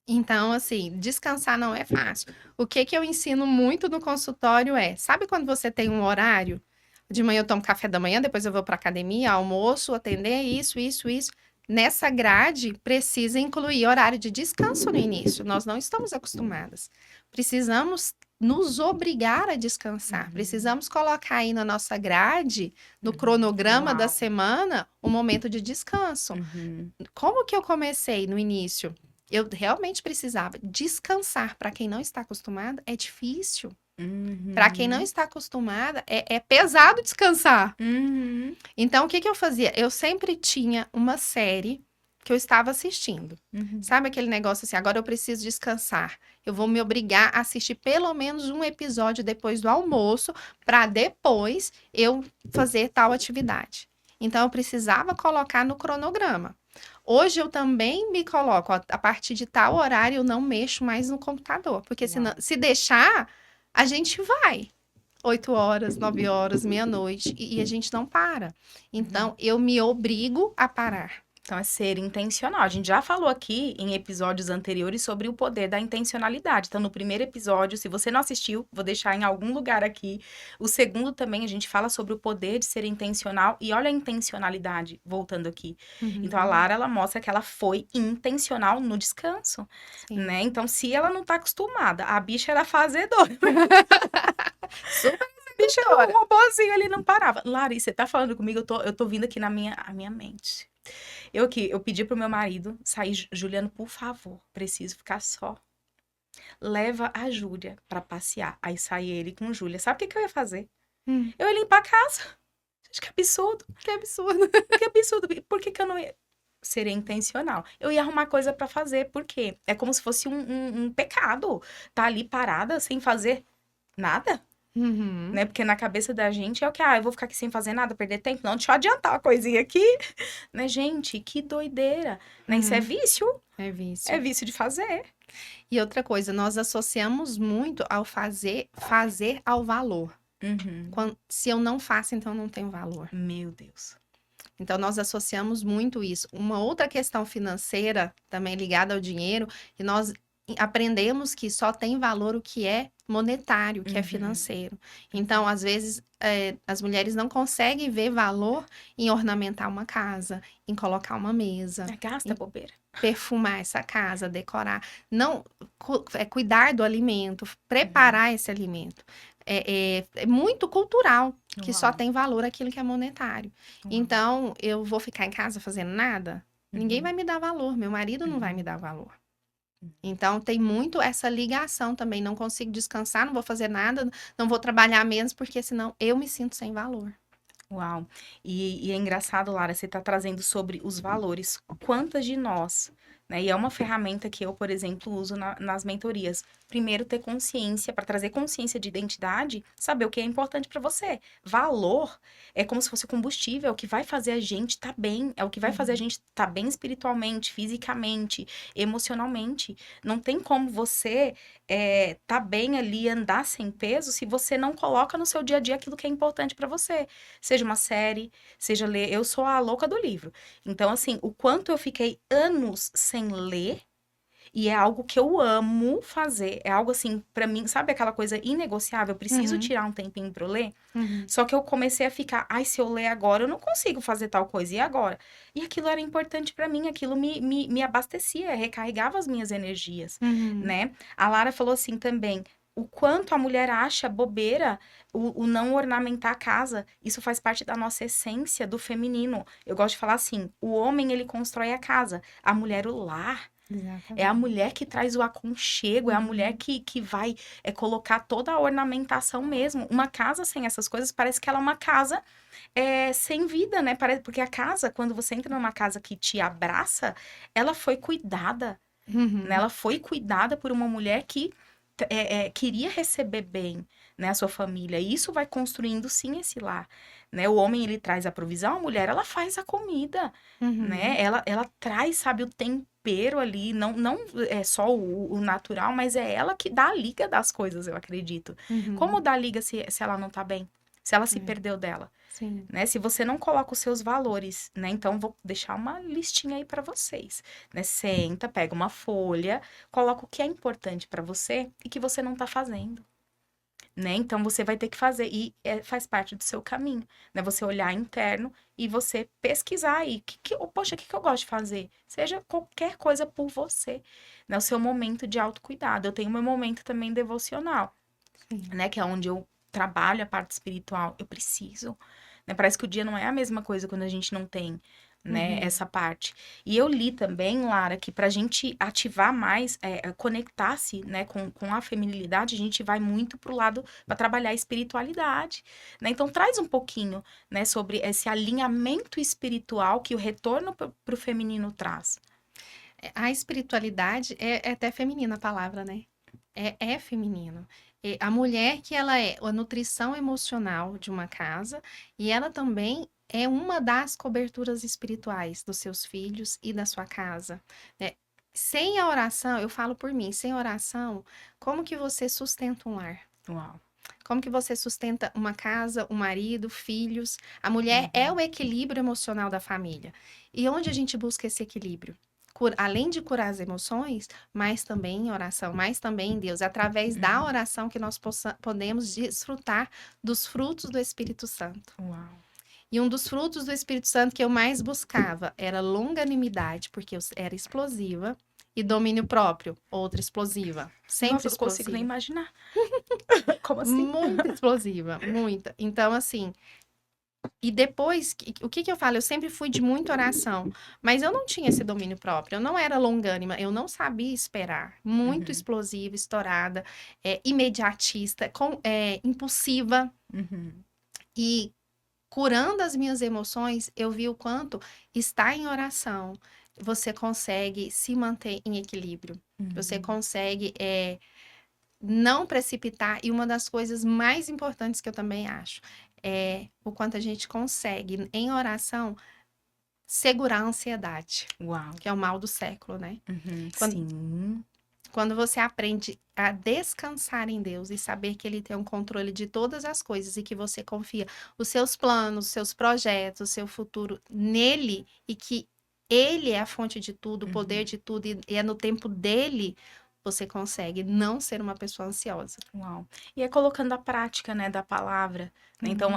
B: Então, assim, descansar não é fácil. O que eu ensino muito no consultório sabe quando você tem um horário? De manhã eu tomo café da manhã, depois eu vou para academia, almoço, atender isso. Nessa grade, precisa incluir horário de descanso no início. Nós não estamos acostumadas. Precisamos nos obrigar a descansar. Precisamos colocar aí na nossa grade, no cronograma da
A: Uau.
B: semana, um momento de descanso. Como que eu comecei no início? Eu realmente precisava descansar. Para quem não está acostumado, é difícil. Para quem não está acostumada, é pesado descansar. Então, o que que eu fazia? Eu sempre tinha uma série que eu estava assistindo. Sabe aquele negócio assim, agora eu preciso descansar. Eu vou me obrigar a assistir pelo menos um episódio depois do almoço, para depois eu fazer tal atividade. Então, eu precisava colocar no cronograma. Hoje eu também me coloco, ó, a partir de tal horário eu não mexo mais no computador, porque senão, se deixar, a gente vai. 8 horas, 9 horas, meia-noite, e a gente não para. Então, eu me obrigo a parar.
A: Então, é ser intencional. A gente já falou aqui em episódios anteriores sobre o poder da intencionalidade. Então, no primeiro episódio, se você não assistiu, vou deixar em algum lugar aqui. O segundo também, a gente fala sobre o poder de ser intencional. E olha a intencionalidade, voltando aqui. Então, a Lara, ela mostra que ela foi intencional no descanso, né? Então, se ela não tá acostumada, a bicha era fazedora. Super bicha era um robôzinho ali, não parava. Larissa, você tá falando comigo, eu tô vindo aqui na minha mente. Eu pedi pro meu marido sair, Juliano, por favor, preciso ficar só. Leva a Júlia pra passear. Aí sai ele com Júlia. Sabe o que eu ia fazer? Eu ia limpar a casa. Gente, que absurdo.
B: Que absurdo.
A: Que absurdo. Por que eu não ia? Seria intencional. Eu ia arrumar coisa pra fazer. Por quê? É como se fosse um pecado. Tá ali parada, sem fazer nada. Né? Porque na cabeça da gente é o que, eu vou ficar aqui sem fazer nada, perder tempo. Não, deixa eu adiantar uma coisinha aqui. Né, gente? Que doideira. Né? Isso é vício.
B: É vício.
A: É vício de fazer.
B: E outra coisa, nós associamos muito ao fazer ao valor. Se eu não faço, então não tenho valor.
A: Meu Deus.
B: Então, nós associamos muito isso. Uma outra questão financeira, também ligada ao dinheiro, que nós aprendemos que só tem valor o que é monetário, que é financeiro. Então, às vezes, as mulheres não conseguem ver valor em ornamentar uma casa, em colocar uma mesa.
A: Gasta bobeira.
B: Perfumar essa casa, decorar. Não, cuidar do alimento, preparar esse alimento. É muito cultural, que só tem valor aquilo que é monetário. Então, eu vou ficar em casa fazendo nada? Ninguém vai me dar valor, meu marido não vai me dar valor. Então, tem muito essa ligação também. Não consigo descansar, não vou fazer nada, não vou trabalhar mesmo, porque senão eu me sinto sem valor.
A: Uau. E é engraçado, Lara, você tá trazendo sobre os valores. Quantas de nós, né? E é uma ferramenta que eu, por exemplo, uso nas mentorias. Primeiro, ter consciência, para trazer consciência de identidade, saber o que é importante para você. Valor é como se fosse combustível, é o que vai fazer a gente estar bem, é o que vai fazer a gente estar bem espiritualmente, fisicamente, emocionalmente. Não tem como você tá bem ali, andar sem peso, se você não coloca no seu dia a dia aquilo que é importante para você. Seja uma série, seja ler. Eu sou a louca do livro. Então, assim, o quanto eu fiquei anos sem ler, e é algo que eu amo fazer. É algo assim, pra mim, sabe aquela coisa inegociável? Eu preciso tirar um tempinho pra eu ler. Só que eu comecei a ficar, se eu ler agora, eu não consigo fazer tal coisa. E agora? E aquilo era importante pra mim, aquilo me abastecia, recarregava as minhas energias, né? A Lara falou assim também, o quanto a mulher acha bobeira o não ornamentar a casa. Isso faz parte da nossa essência, do feminino. Eu gosto de falar assim, o homem, ele constrói a casa, a mulher o lar.
B: Exatamente.
A: É a mulher que traz o aconchego, é a mulher que vai colocar toda a ornamentação mesmo. Uma casa sem essas coisas parece que ela é uma casa sem vida, né? Porque a casa, quando você entra numa casa que te abraça, ela foi cuidada, né? Ela foi cuidada por uma mulher que queria receber bem, né, a sua família. E isso vai construindo, sim, esse lar. Né? O homem, ele traz a provisão, a mulher, ela faz a comida, né? Ela traz, sabe, o tempero ali, não é só o natural, mas é ela que dá a liga das coisas, eu acredito. Como dá a liga se ela não tá bem? Se ela se perdeu dela?
B: Sim.
A: Né? Se você não coloca os seus valores, né? Então, vou deixar uma listinha aí para vocês, né? Senta, pega uma folha, coloca o que é importante para você e que você não tá fazendo. Né? Então, você vai ter que fazer, e faz parte do seu caminho, né? Você olhar interno e você pesquisar aí, poxa, o que eu gosto de fazer? Seja qualquer coisa por você, né? O seu momento de autocuidado. Eu tenho meu momento também devocional,
B: Sim.
A: né? Que é onde eu trabalho a parte espiritual. Eu preciso, né? Parece que o dia não é a mesma coisa quando a gente não tem, né, essa parte. E eu li também, Lara, que pra gente ativar mais, conectar-se, né, com a feminilidade, a gente vai muito pro lado para trabalhar a espiritualidade, né? Então traz um pouquinho, né, sobre esse alinhamento espiritual que o retorno pro feminino traz.
B: A espiritualidade é até feminina a palavra, né? É feminino. A mulher que ela é a nutrição emocional de uma casa e ela também é uma das coberturas espirituais dos seus filhos e da sua casa, né? Sem a oração, eu falo por mim, sem oração, como que você sustenta um lar?
A: Uau.
B: Como que você sustenta uma casa, um marido, filhos? A mulher é o equilíbrio emocional da família. E onde a gente busca esse equilíbrio? Além de curar as emoções, mas também em oração, mas também em Deus. É através da oração que nós podemos desfrutar dos frutos do Espírito Santo.
A: Uau.
B: E um dos frutos do Espírito Santo que eu mais buscava era longanimidade, porque eu era explosiva, e domínio próprio, outra explosiva. Sempre
A: Nossa, eu não
B: explosiva.
A: consigo nem imaginar. Como assim?
B: Muito explosiva, muita. Então, assim, e depois, o que que eu falo? Eu sempre fui de muita oração, mas eu não tinha esse domínio próprio, eu não era longânima, eu não sabia esperar. Muito explosiva, estourada, imediatista, impulsiva. E curando as minhas emoções, eu vi o quanto estar em oração, você consegue se manter em equilíbrio. Você consegue não precipitar. E uma das coisas mais importantes que eu também acho é o quanto a gente consegue, em oração, segurar a ansiedade,
A: Uau.
B: que é o mal do século, né?
A: Sim.
B: Quando você aprende a descansar em Deus e saber que Ele tem um controle de todas as coisas e que você confia os seus planos, os seus projetos, o seu futuro nele e que Ele é a fonte de tudo, o poder de tudo e é no tempo dele, você consegue não ser uma pessoa ansiosa.
A: Uau. E é colocando a prática, né, da palavra. Né? Então,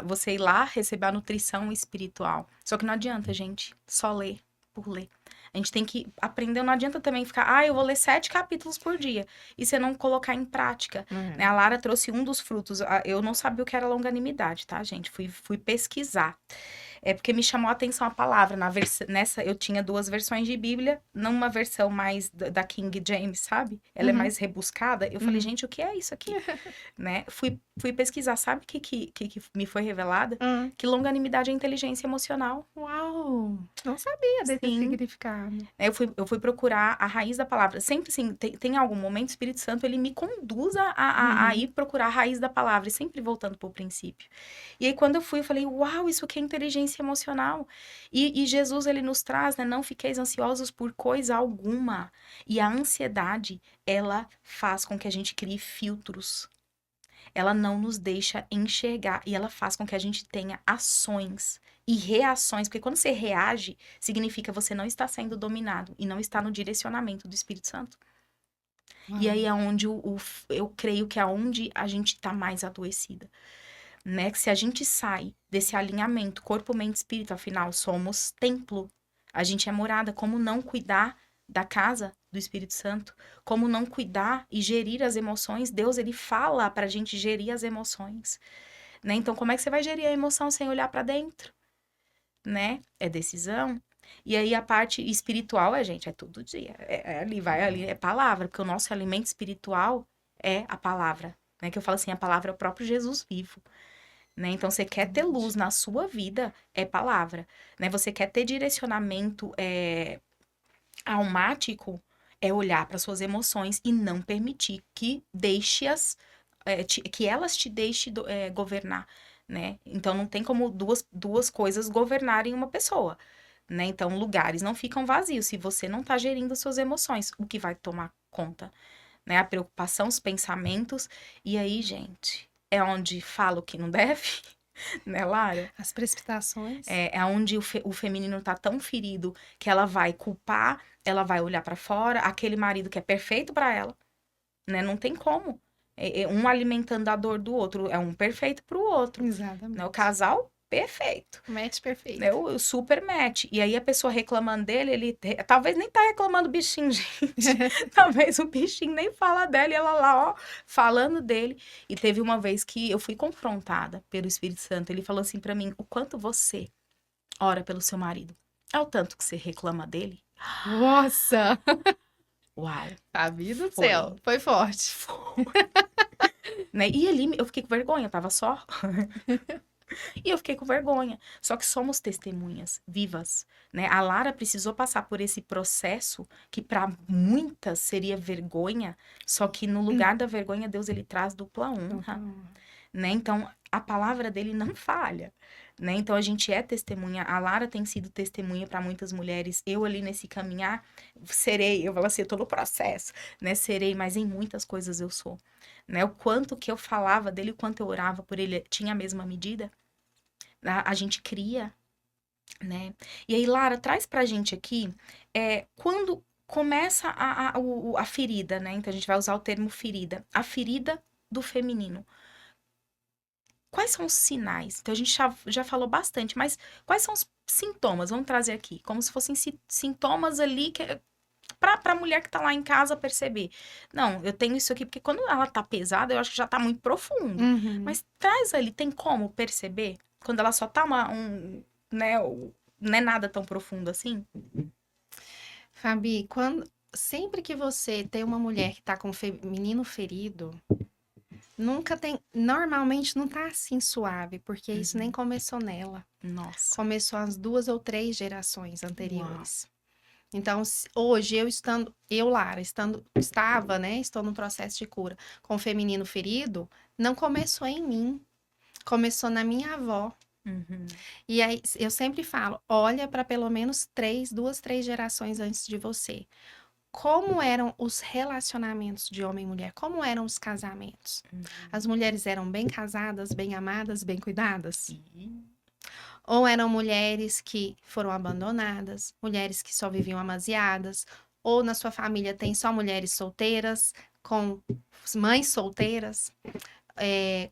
A: você ir lá receber a nutrição espiritual. Só que não adianta, gente, só ler por ler. A gente tem que aprender, não adianta também ficar, eu vou ler 7 capítulos por dia, e você não colocar em prática. Né? A Lara trouxe um dos frutos, eu não sabia o que era longanimidade, tá, gente? Fui pesquisar. É porque me chamou a atenção a palavra. Nessa, eu tinha 2 versões de Bíblia, numa versão mais da King James, sabe? Ela é mais rebuscada. Eu falei, gente, o que é isso aqui? Né? Fui pesquisar, sabe o que me foi revelada? Que longanimidade é inteligência emocional.
B: Uau! Não sabia desse significado.
A: Eu fui procurar a raiz da palavra. Sempre assim, tem algum momento, o Espírito Santo, ele me conduz a ir procurar a raiz da palavra, e sempre voltando pro princípio. E aí, quando eu fui, eu falei, uau, isso aqui é inteligência emocional. E Jesus, ele nos traz, né? Não fiqueis ansiosos por coisa alguma. E a ansiedade, ela faz com que a gente crie filtros. Ela não nos deixa enxergar. E ela faz com que a gente tenha ações e reações. Porque quando você reage, significa você não está sendo dominado e não está no direcionamento do Espírito Santo. E aí é onde eu creio que é onde a gente está mais adoecida. Né? Que se a gente sai desse alinhamento corpo, mente, espírito, afinal somos templo, a gente é morada, como não cuidar da casa do Espírito Santo? Como não cuidar e gerir as emoções? Deus, ele fala pra gente gerir as emoções, né? Então, como é que você vai gerir a emoção sem olhar pra dentro? Né? É decisão. E aí, a parte espiritual gente, é todo dia. Vai ali, é palavra, porque o nosso alimento espiritual é a palavra, né? Que eu falo assim, a palavra é o próprio Jesus vivo. Né? Então, você quer ter luz na sua vida, é palavra. Né? Você quer ter direcionamento almático, é olhar para suas emoções e não permitir que que elas te deixem governar. Né? Então, não tem como duas coisas governarem uma pessoa. Né? Então, lugares não ficam vazios se você não está gerindo suas emoções. O que vai tomar conta? Né? A preocupação, os pensamentos. E aí, gente, é onde fala o que não deve, né, Lara?
B: As precipitações.
A: É onde o feminino tá tão ferido que ela vai culpar, ela vai olhar pra fora, aquele marido que é perfeito pra ela, né? Não tem como. Um alimentando a dor do outro, é um perfeito pro outro.
B: Exatamente.
A: Né? O casal perfeito.
B: Match perfeito.
A: É o super match. E aí a pessoa reclamando dele, ele talvez nem tá reclamando do bichinho, gente. Talvez o bichinho nem fala dela e ela lá, ó, falando dele. E teve uma vez que eu fui confrontada pelo Espírito Santo. Ele falou assim pra mim: o quanto você ora pelo seu marido? É o tanto que você reclama dele?
B: Nossa!
A: Uau!
B: Fabi do
A: Foi.
B: céu, foi forte.
A: Né? E ali eu fiquei com vergonha, eu tava só. E eu fiquei com vergonha. Só que somos testemunhas vivas, né? A Lara precisou passar por esse processo que para muitas seria vergonha, só que no lugar da vergonha Deus ele traz dupla honra, né? Então a palavra dele não falha, né? Então a gente é testemunha. A Lara tem sido testemunha para muitas mulheres. Eu ali nesse caminhar serei, eu falo assim, eu tô no processo, né? Serei, mas em muitas coisas eu sou, né? O quanto que eu falava dele, o quanto eu orava por ele, tinha a mesma medida. A gente cria, né? E aí, Lara, traz pra gente aqui, quando começa a ferida, né? Então, a gente vai usar o termo ferida. A ferida do feminino. Quais são os sinais? Então, a gente já falou bastante, mas quais são os sintomas? Vamos trazer aqui, como se fossem sintomas ali que pra mulher que tá lá em casa perceber. Não, eu tenho isso aqui, porque quando ela tá pesada, eu acho que já tá muito profundo.
B: Uhum.
A: Mas traz ali, tem como perceber? Quando ela só tá né, não é nada tão profundo assim?
B: Fabi, sempre que você tem uma mulher que tá com o feminino ferido, normalmente não tá assim suave, porque isso nem começou nela.
A: Nossa.
B: Começou as 2 ou 3 gerações
A: Uau.
B: anteriores. Então, hoje Lara, estava, né, estou num processo de cura com o feminino ferido, não começou em mim, começou na minha avó.
A: Uhum.
B: E aí, eu sempre falo, olha para pelo menos 2, 3 gerações antes de você. Como eram os relacionamentos de homem e mulher? Como eram os casamentos?
A: Uhum.
B: As mulheres eram bem casadas, bem amadas, bem cuidadas?
A: Uhum.
B: Ou eram mulheres que foram abandonadas, mulheres que só viviam amaziadas, ou na sua família tem só mulheres solteiras, com mães solteiras.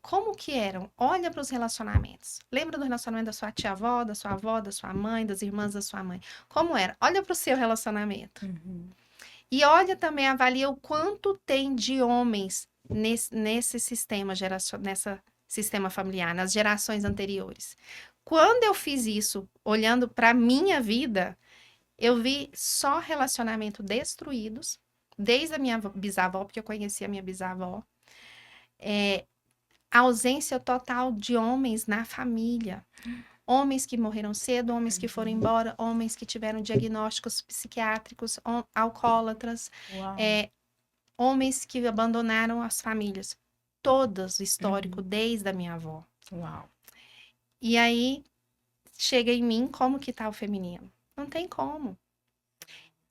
B: Como que eram? Olha para os relacionamentos. Lembra do relacionamento da sua tia-avó, da sua avó, da sua mãe, das irmãs da sua mãe? Como era? Olha para o seu relacionamento.
A: Uhum.
B: E olha também, avalia o quanto tem de homens nesse sistema sistema familiar, nas gerações anteriores. Quando eu fiz isso, olhando para minha vida, eu vi só relacionamento destruídos, desde a minha bisavó, porque eu conheci a minha bisavó. Ausência total de homens na família. Homens que morreram cedo, homens que foram embora, homens que tiveram diagnósticos psiquiátricos, alcoólatras, homens que abandonaram as famílias. Todos histórico, desde a minha avó.
A: Uau.
B: E aí, chega em mim, como que tá o feminino? Não tem como.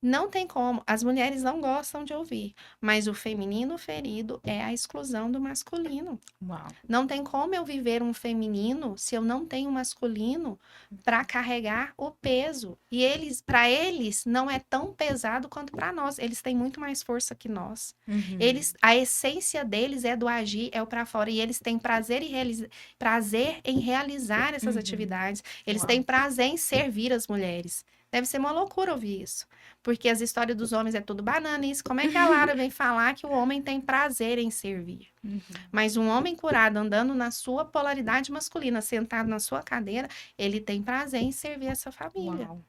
B: Não tem como. As mulheres não gostam de ouvir, mas o feminino ferido é a exclusão do masculino.
A: Uau.
B: Não tem como eu viver um feminino se eu não tenho um masculino para carregar o peso. E para eles, não é tão pesado quanto para nós. Eles têm muito mais força que nós.
A: Uhum.
B: A essência deles é do agir, é o para fora. E eles têm prazer em realizar essas atividades. Eles têm prazer em servir as mulheres. Deve ser uma loucura ouvir isso. Porque as histórias dos homens é tudo banana. Isso, como é que a Lara vem falar que o homem tem prazer em servir?
A: Uhum.
B: Mas um homem curado, andando na sua polaridade masculina, sentado na sua cadeira, ele tem prazer em servir essa família.
A: Uau.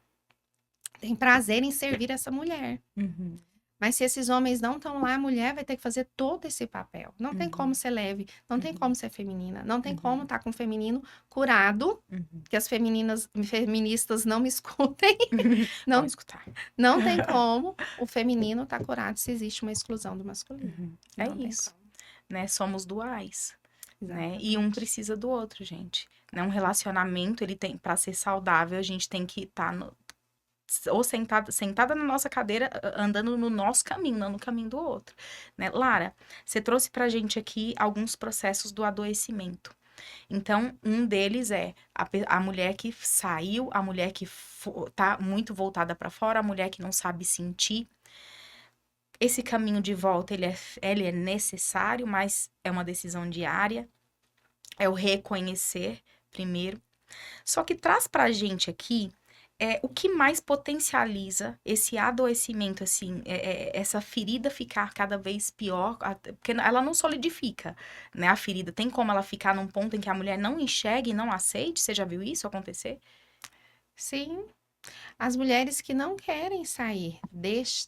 B: Tem prazer em servir essa mulher.
A: Uhum.
B: Mas se esses homens não estão lá, a mulher vai ter que fazer todo esse papel. Não tem como ser leve, não tem como ser feminina, não tem como estar com o feminino curado, que as feministas não me escutem.
A: Não escutar.
B: Não tem como o feminino estar curado se existe uma exclusão do masculino.
A: É isso. Né? Somos duais. Né? E um precisa do outro, gente. Né? Um relacionamento, ele tem, para ser saudável, a gente tem que estar ou sentada na nossa cadeira, andando no nosso caminho, não no caminho do outro, né? Lara, você trouxe pra gente aqui alguns processos do adoecimento. Então, um deles é a mulher que saiu, a mulher que tá muito voltada para fora, a mulher que não sabe sentir. Esse caminho de volta, ele é necessário, mas é uma decisão diária. É o reconhecer primeiro. Só que traz pra gente aqui o que mais potencializa esse adoecimento, assim, essa ferida ficar cada vez pior, porque ela não solidifica, né? A ferida tem como ela ficar num ponto em que a mulher não enxergue e não aceite? Você já viu isso acontecer?
B: Sim, as mulheres que não querem sair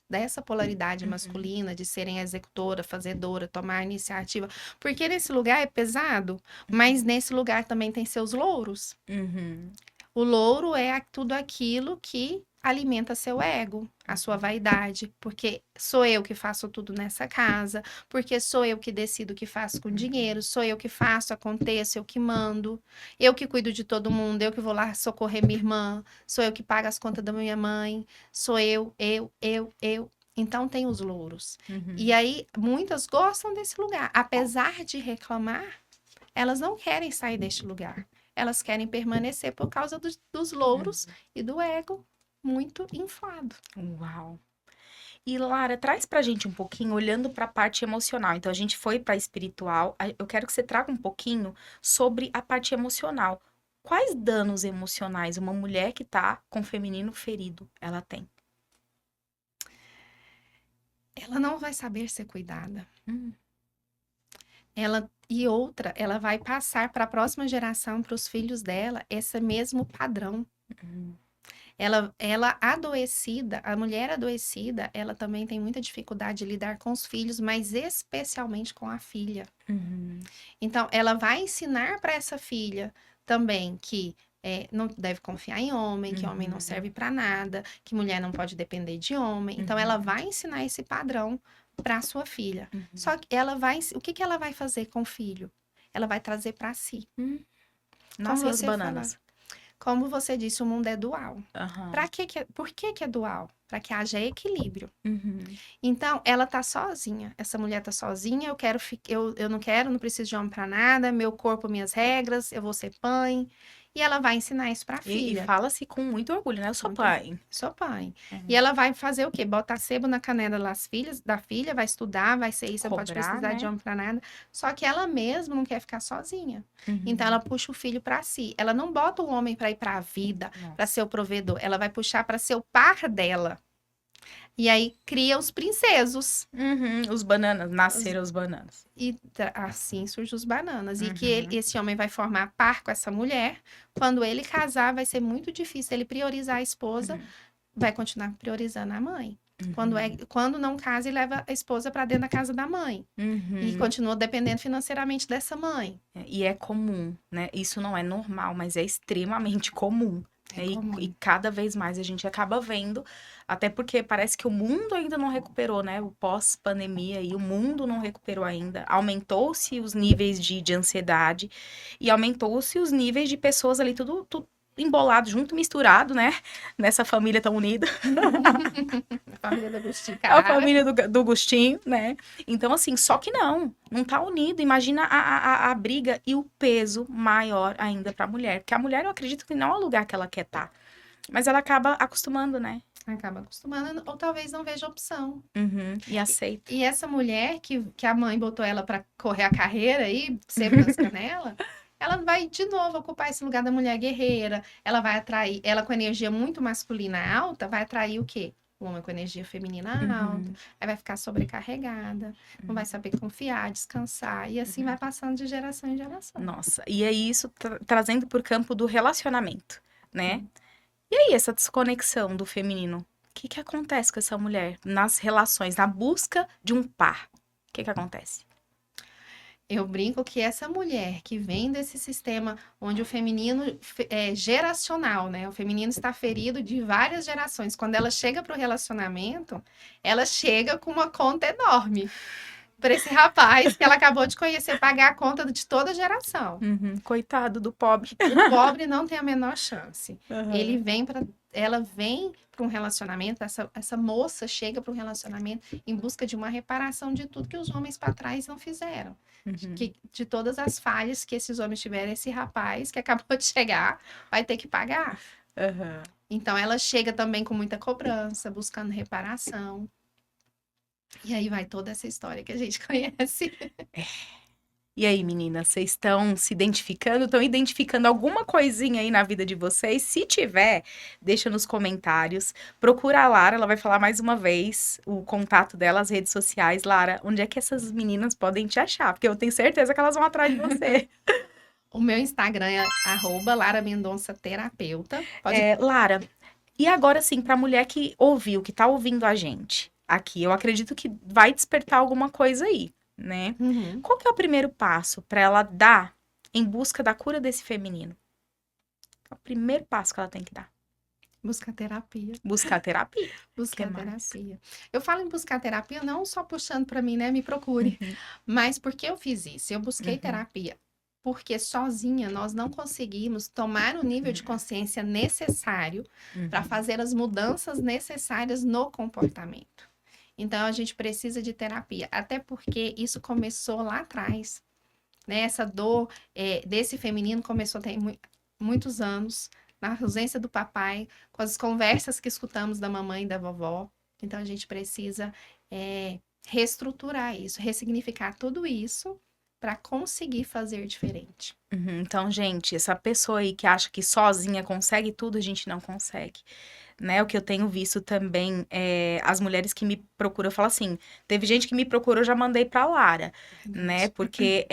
B: dessa polaridade
A: Uhum,
B: masculina de serem executora, fazedora, tomar iniciativa, porque nesse lugar é pesado, mas nesse lugar também tem seus louros.
A: uhum,
B: O louro é tudo aquilo que alimenta seu ego, a sua vaidade, porque sou eu que faço tudo nessa casa, porque sou eu que decido o que faço com dinheiro, sou eu que faço, aconteça, eu que mando, eu que cuido de todo mundo, eu que vou lá socorrer minha irmã, sou eu que pago as contas da minha mãe, sou eu. Então tem os louros.
A: uhum.
B: E aí muitas gostam desse lugar, apesar de reclamar, elas não querem sair deste lugar. Elas querem permanecer por causa dos louros e do ego muito inflado.
A: Uau. E Lara, traz pra gente um pouquinho, olhando pra parte emocional. Então, a gente foi pra espiritual. Eu quero que você traga um pouquinho sobre a parte emocional. Quais danos emocionais uma mulher que tá com o feminino ferido, ela tem?
B: Ela não vai saber ser cuidada.
A: Hum,
B: Ela vai passar para a próxima geração, para os filhos dela, esse mesmo padrão.
A: hum,
B: Ela adoecida, a mulher adoecida, ela também tem muita dificuldade de lidar com os filhos, mas especialmente com a filha.
A: uhum,
B: Então, ela vai ensinar para essa filha também que não deve confiar em homem, que homem não
A: uhum,
B: serve para nada, que mulher não pode depender de homem. Então, ela
A: uhum,
B: vai ensinar esse padrão para sua filha.
A: uhum.
B: Só que o que que ela vai fazer com o filho? Ela vai trazer para si.
A: Hum,
B: Como
A: Nascem as
B: você falou,
A: bananas.
B: como você disse, o mundo é dual.
A: Aham.
B: Por que que é dual? Para que haja equilíbrio.
A: Uhum,
B: Então, ela tá sozinha. Essa mulher tá sozinha. Eu não quero, não preciso de homem para nada. Meu corpo, minhas regras. Eu vou ser mãe. E ela vai ensinar isso para a
A: E
B: filha.
A: fala-se com muito orgulho, né? Eu sou
B: Muito bem.
A: pai.
B: Sou pai. E
A: Uhum.
B: ela vai fazer o quê? Botar sebo na canela da filha, vai estudar, vai ser isso, não pode
A: Cobrar,
B: precisar de
A: né?
B: homem para nada. Só que ela mesma não quer ficar sozinha. Então
A: Uhum.
B: ela puxa o filho para si. Ela não bota o homem para ir para a vida, para
A: Nossa.
B: ser o provedor. Ela vai puxar para ser o par dela. E aí cria os princesos.
A: Uhum, os bananas, nasceram os bananas.
B: E assim surgem os bananas. E que
A: Uhum,
B: esse homem vai formar par com essa mulher. Quando ele casar, vai ser muito difícil ele priorizar a esposa,
A: uhum,
B: vai continuar priorizando a mãe.
A: uhum,
B: Quando não casa, ele leva a esposa para dentro da casa da mãe. E
A: uhum.
B: continua dependendo financeiramente dessa mãe.
A: E é comum, né? Isso não é normal, mas é extremamente comum.
B: É
A: Né? E
B: comum.
A: cada vez mais a gente acaba vendo, até porque parece que o mundo ainda não recuperou, né? O pós-pandemia e o mundo não recuperou ainda. Aumentou-se os níveis de ansiedade e aumentou-se os níveis de pessoas ali, tudo embolado, junto, misturado, né? Nessa família tão unida.
B: Família da
A: É a
B: Busticara.
A: família do Gustinho, né? Então, assim, só que não tá unido. Imagina a briga e o peso maior ainda pra mulher. Porque a mulher, eu acredito que não é o lugar que ela quer estar. Mas ela acaba acostumando, né?
B: Acaba acostumando, ou talvez não veja opção.
A: Uhum, e
B: E,
A: aceita.
B: e essa mulher que a mãe botou ela para correr a carreira aí, sebo nas canelas, ela vai de novo ocupar esse lugar da mulher guerreira. Ela vai atrair, ela com energia muito masculina alta, vai atrair o quê? O homem com energia feminina alta,
A: Uhum,
B: aí vai ficar sobrecarregada, não vai saber confiar, descansar, e assim vai passando de geração em geração.
A: Nossa, e é isso trazendo por campo do relacionamento, né? E aí, essa desconexão do feminino? O que acontece com essa mulher nas relações, na busca de um par? O que acontece?
B: Eu brinco que essa mulher que vem desse sistema onde o feminino é geracional, né? O feminino está ferido de várias gerações. Quando ela chega para o relacionamento, ela chega com uma conta enorme para esse rapaz que ela acabou de conhecer pagar a conta de toda a geração.
A: Uhum, coitado do pobre.
B: O pobre não tem a menor chance.
A: Uhum.
B: Ela vem para um relacionamento, essa moça chega para um relacionamento em busca de uma reparação de tudo que os homens para trás não fizeram.
A: Uhum.
B: De todas as falhas que esses homens tiveram, esse rapaz que acabou de chegar vai ter que pagar.
A: Uhum.
B: Então ela chega também com muita cobrança, buscando reparação. E aí vai toda essa história que a gente conhece.
A: E aí, meninas, vocês estão se identificando? Estão identificando alguma coisinha aí na vida de vocês? Se tiver, deixa nos comentários. Procura a Lara, ela vai falar mais uma vez o contato dela, as redes sociais. Lara, onde é que essas meninas podem te achar? Porque eu tenho certeza que elas vão atrás de você.
B: O meu Instagram é @LaraMendonçaTerapeuta.
A: Lara, e agora sim, para a mulher que ouviu, que tá ouvindo a gente aqui, eu acredito que vai despertar alguma coisa aí, né?
B: Uhum.
A: Qual que é o primeiro passo para ela dar em busca da cura desse feminino? É o primeiro passo que ela tem que dar.
B: Buscar terapia.
A: Buscar terapia.
B: Buscar
A: Que mais?
B: terapia. Eu falo em buscar terapia não só puxando para mim, né? Me procure. Mas porque eu fiz isso? Eu busquei terapia. Porque sozinha nós não conseguimos tomar o nível de consciência necessário para fazer as mudanças necessárias no comportamento. Então a gente precisa de terapia. Até porque isso começou lá atrás. Né? Essa dor desse feminino começou tem muitos anos, na ausência do papai, com as conversas que escutamos da mamãe e da vovó. Então, a gente precisa reestruturar isso, ressignificar tudo isso para conseguir fazer diferente.
A: Então, gente, essa pessoa aí que acha que sozinha consegue tudo, a gente não consegue. Né, o que eu tenho visto também é as mulheres que me procuram, eu falo assim, teve gente que me procurou, eu já mandei pra Lara, né, porque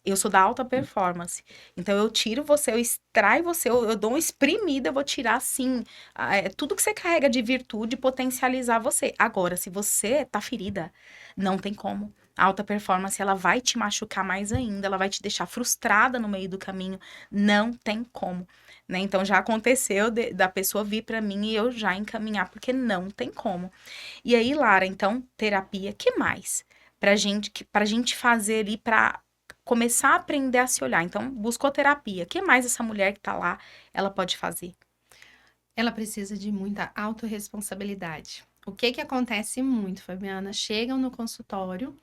A: eu sou da alta performance, então eu tiro você, eu extraio você, eu dou uma espremida, eu vou tirar, assim, tudo que você carrega de virtude, potencializar você. Agora, se você tá ferida, não tem como. A alta performance, ela vai te machucar mais ainda, ela vai te deixar frustrada no meio do caminho, não tem como. Né? Então já aconteceu da pessoa vir para mim e eu já encaminhar, porque não tem como. E aí, Lara, então, terapia, que mais? Pra gente fazer ali para começar a aprender a se olhar. Então, buscou terapia. Que mais essa mulher que tá lá, ela pode fazer?
B: Ela precisa de muita autorresponsabilidade. O que acontece muito, Fabiana? Chegam no consultório,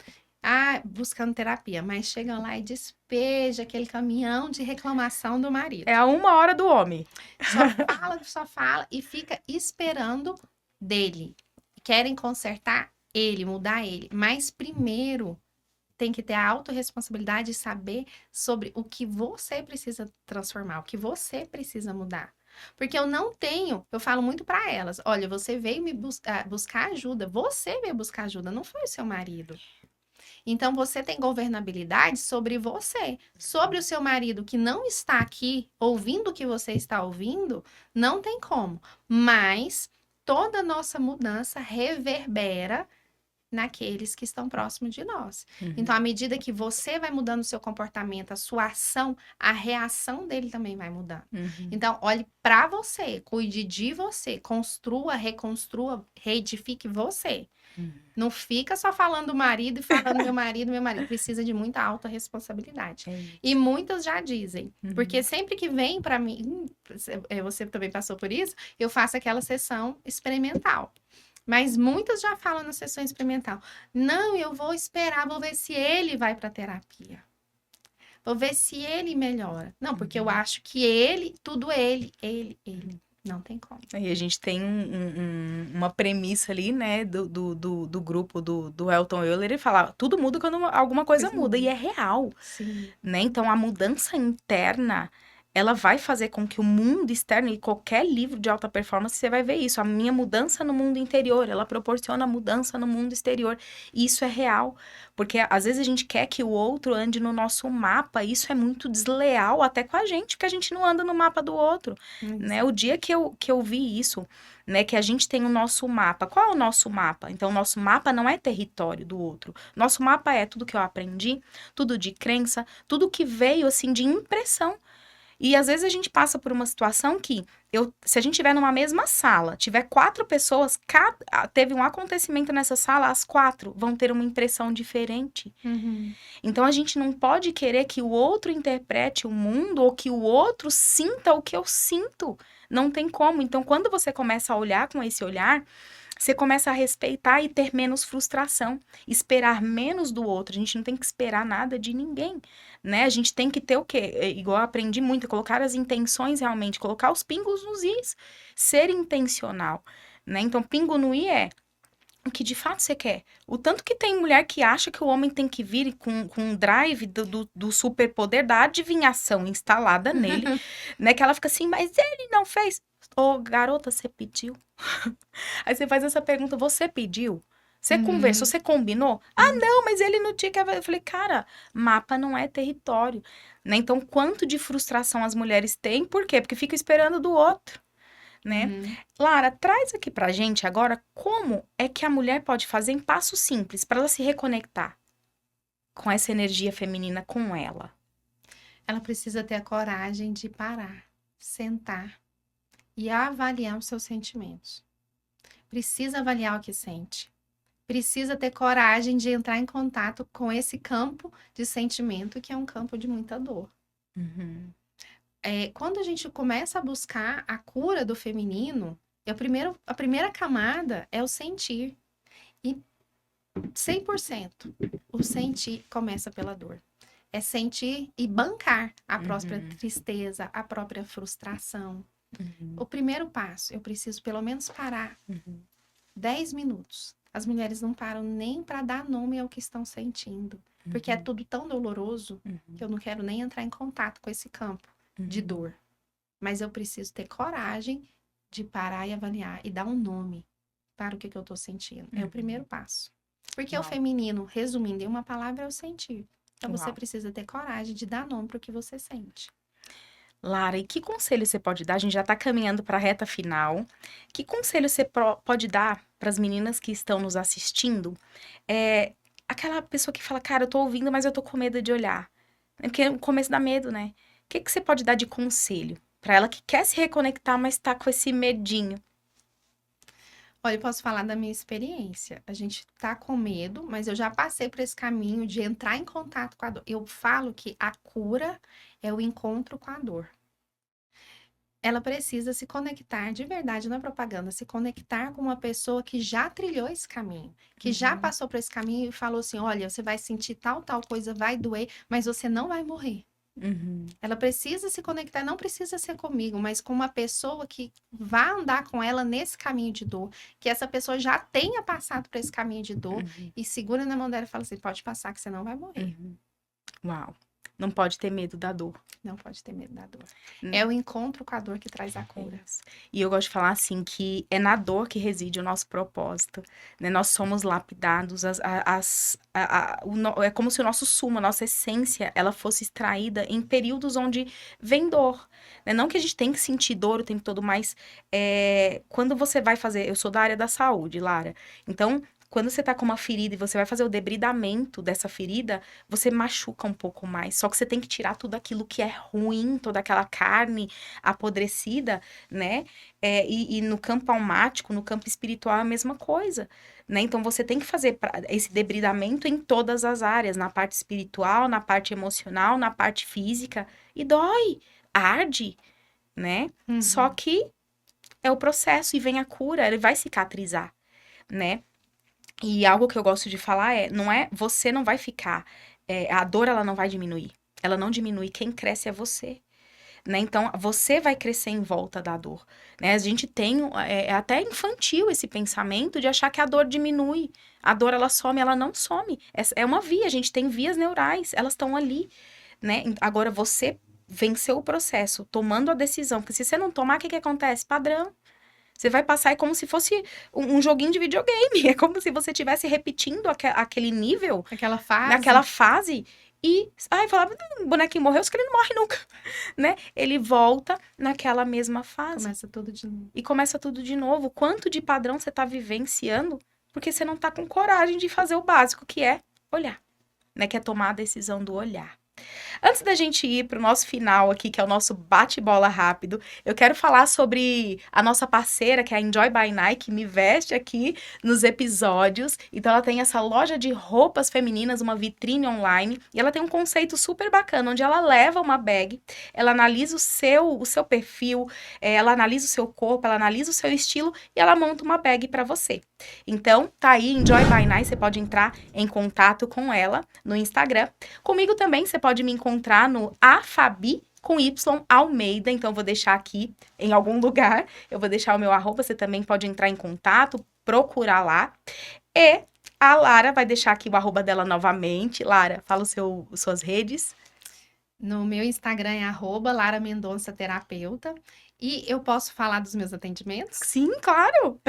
B: buscando terapia, mas chegam lá e despeja aquele caminhão de reclamação do marido.
A: É a 1 hora do homem.
B: Só fala e fica esperando dele. Querem consertar ele, mudar ele. Mas primeiro tem que ter a autorresponsabilidade de saber sobre o que você precisa transformar, o que você precisa mudar. Porque eu falo muito para elas, olha, você veio me buscar ajuda, você veio buscar ajuda, não foi o seu marido. Então, você tem governabilidade sobre você. Sobre o seu marido que não está aqui ouvindo o que você está ouvindo, não tem como. Mas toda nossa mudança reverbera naqueles que estão próximos de nós. Então, à medida que você vai mudando o seu comportamento, a sua ação, a reação dele também vai mudando. Então, olhe para você, cuide de você, construa, reconstrua, reedifique você. Não fica só falando do marido e falando meu marido. Precisa de muita autorresponsabilidade. E muitas já dizem. Porque sempre que vem para mim, você também passou por isso, eu faço aquela sessão experimental. Mas muitas já falam na sessão experimental. Não, eu vou esperar, vou ver se ele vai para terapia. Vou ver se ele melhora. Não, porque eu acho que ele. Não tem como.
A: E a gente tem uma premissa ali, né, do grupo do Elton Euler, ele fala, tudo muda quando alguma coisa muda, e é real.
B: Sim.
A: Né? Então, a mudança interna, ela vai fazer com que o mundo externo, e qualquer livro de alta performance, você vai ver isso. A minha mudança no mundo interior, ela proporciona mudança no mundo exterior. E isso é real. Porque, às vezes, a gente quer que o outro ande no nosso mapa. E isso é muito desleal até com a gente, porque a gente não anda no mapa do outro. Né? O dia que eu vi isso, né, que a gente tem o nosso mapa. Qual é o nosso mapa? Então, o nosso mapa não é território do outro. Nosso mapa é tudo que eu aprendi, tudo de crença, tudo que veio, assim, de impressão. E às vezes a gente passa por uma situação que, se a gente estiver numa mesma sala, tiver 4 pessoas, teve um acontecimento nessa sala, as 4 vão ter uma impressão diferente. Então a gente não pode querer que o outro interprete o mundo ou que o outro sinta o que eu sinto. Não tem como. Então quando você começa a olhar com esse olhar, você começa a respeitar e ter menos frustração, esperar menos do outro. A gente não tem que esperar nada de ninguém, né? A gente tem que ter o quê? Igual eu aprendi muito, colocar as intenções realmente, colocar os pingos nos is, ser intencional, né? Então, pingo no i o que de fato você quer. O tanto que tem mulher que acha que o homem tem que vir com um drive do superpoder da adivinhação instalada nele, né? Que ela fica assim, mas ele não fez. Ô, garota, você pediu? Aí você faz essa pergunta, você pediu? Você conversou, você combinou? Ah, não, mas ele não tinha que... Eu falei, cara, mapa não é território, né? Então, quanto de frustração as mulheres têm, por quê? Porque fica esperando do outro, né? Lara, traz aqui pra gente agora como é que a mulher pode fazer em passos simples para ela se reconectar com essa energia feminina com ela.
B: Ela precisa ter a coragem de parar, sentar e avaliar os seus sentimentos. Precisa avaliar o que sente. Precisa ter coragem de entrar em contato com esse campo de sentimento, que é um campo de muita dor. Quando a gente começa a buscar a cura do feminino, a primeira camada é o sentir. E 100% o sentir começa pela dor. É sentir e bancar a própria tristeza, a própria frustração. O primeiro passo, eu preciso pelo menos parar 10 minutos. As mulheres não param nem para dar nome ao que estão sentindo. Porque é tudo tão doloroso que eu não quero nem entrar em contato com esse campo de dor. Mas eu preciso ter coragem de parar e avaliar e dar um nome para o que eu estou sentindo. É o primeiro passo. Porque o feminino, resumindo em uma palavra, é o sentir. Então você precisa ter coragem de dar nome para o que você sente.
A: Lara, e que conselho você pode dar? A gente já está caminhando para a reta final. Que conselho você pode dar para as meninas que estão nos assistindo? Aquela pessoa que fala, cara, eu tô ouvindo, mas eu tô com medo de olhar. Porque o começo dá medo, né? O que você pode dar de conselho para ela que quer se reconectar, mas tá com esse medinho?
B: Olha, eu posso falar da minha experiência. A gente tá com medo, mas eu já passei por esse caminho de entrar em contato com a dor. Eu falo que a cura é o encontro com a dor. Ela precisa se conectar de verdade na propaganda, se conectar com uma pessoa que já trilhou esse caminho, que já passou por esse caminho e falou assim, olha, você vai sentir tal coisa, vai doer, mas você não vai morrer. Ela precisa se conectar, não precisa ser comigo, mas com uma pessoa que vá andar com ela nesse caminho de dor, que essa pessoa já tenha passado por esse caminho de dor e segura na mão dela e fala assim, pode passar que você não vai morrer.
A: Uau, não pode ter medo da dor.
B: Não pode ter medo da dor. É o encontro com a dor que traz a cura.
A: E eu gosto de falar assim, que é na dor que reside o nosso propósito, né? Nós somos lapidados, é como se o nosso sumo, a nossa essência, ela fosse extraída em períodos onde vem dor, né? Não que a gente tem que sentir dor o tempo todo, mas quando você vai fazer... Eu sou da área da saúde, Lara. Então, quando você tá com uma ferida e você vai fazer o debridamento dessa ferida, você machuca um pouco mais. Só que você tem que tirar tudo aquilo que é ruim, toda aquela carne apodrecida, né? E no campo almático, no campo espiritual, é a mesma coisa, né? Então, você tem que fazer esse debridamento em todas as áreas. Na parte espiritual, na parte emocional, na parte física. E dói, arde, né? Só que é o processo e vem a cura, ele vai cicatrizar, né? E algo que eu gosto de falar você não vai ficar, a dor ela não vai diminuir, ela não diminui, quem cresce é você, né? Então, você vai crescer em volta da dor, né? A gente tem, até infantil esse pensamento de achar que a dor diminui, a dor ela some, ela não some, é uma via, a gente tem vias neurais, elas estão ali, né? Agora, você venceu o processo, tomando a decisão, porque se você não tomar, o que acontece? Padrão. Você vai passar, é como se fosse um joguinho de videogame. É como se você estivesse repetindo aquele nível.
B: Aquela fase.
A: Naquela fase. E, falava, o bonequinho morreu, que ele não morre nunca, né? Ele volta naquela mesma fase.
B: Começa tudo de novo.
A: E começa tudo de novo. Quanto de padrão você tá vivenciando, porque você não tá com coragem de fazer o básico, que é olhar, né? Que é tomar a decisão do olhar. Antes da gente ir para o nosso final aqui, que é o nosso bate-bola rápido, eu quero falar sobre a nossa parceira, que é a Enjoy by Nike, que me veste aqui nos episódios. Então, ela tem essa loja de roupas femininas, uma vitrine online, e ela tem um conceito super bacana, onde ela leva uma bag, ela analisa o seu perfil, ela analisa o seu corpo, ela analisa o seu estilo, e ela monta uma bag para você. Então, tá aí, Enjoy by Nike, você pode entrar em contato com ela no Instagram. Comigo também, você pode me encontrar no Fabi com Y Almeida, então eu vou deixar aqui em algum lugar, eu vou deixar o meu @, você também pode entrar em contato, procurar lá. E a Lara vai deixar aqui o arroba dela novamente. Lara, fala suas redes.
B: No meu Instagram é @LaraMendonçaTerapeuta. E eu posso falar dos meus atendimentos?
A: Sim, claro.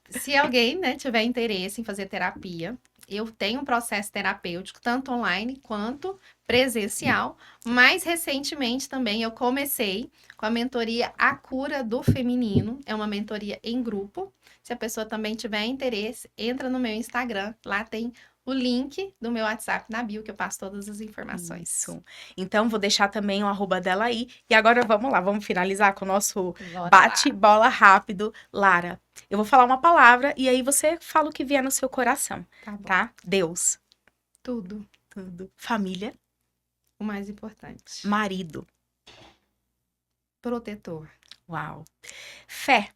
B: Se alguém, né, tiver interesse em fazer terapia, eu tenho um processo terapêutico, tanto online quanto presencial. Mais recentemente também eu comecei com a mentoria A Cura do Feminino. É uma mentoria em grupo. Se a pessoa também tiver interesse, entra no meu Instagram. Lá tem o link do meu WhatsApp na bio, que eu passo todas as informações.
A: Isso. Então, vou deixar também o arroba dela aí. E agora, vamos lá, vamos finalizar com o nosso
B: Bora
A: bate-bola rápido. Lara, eu vou falar uma palavra e aí você fala o que vier no seu coração,
B: Tá bom.
A: tá? Deus.
B: Tudo.
A: Tudo. Família.
B: O mais importante.
A: Marido.
B: Protetor.
A: Uau. Fé.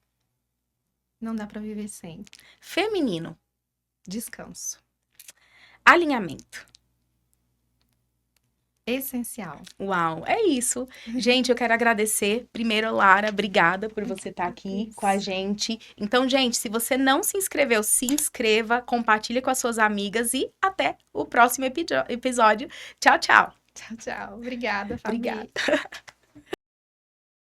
B: Não dá pra viver sem.
A: Feminino.
B: Descanso.
A: Alinhamento.
B: Essencial.
A: Uau, é isso. Gente, eu quero agradecer. Primeiro, Lara, obrigada por você estar aqui com a gente. Então, gente, se você não se inscreveu, se inscreva, compartilha com as suas amigas e até o próximo episódio. Tchau, tchau.
B: Tchau, tchau. Obrigada, Fabi.
A: Obrigada.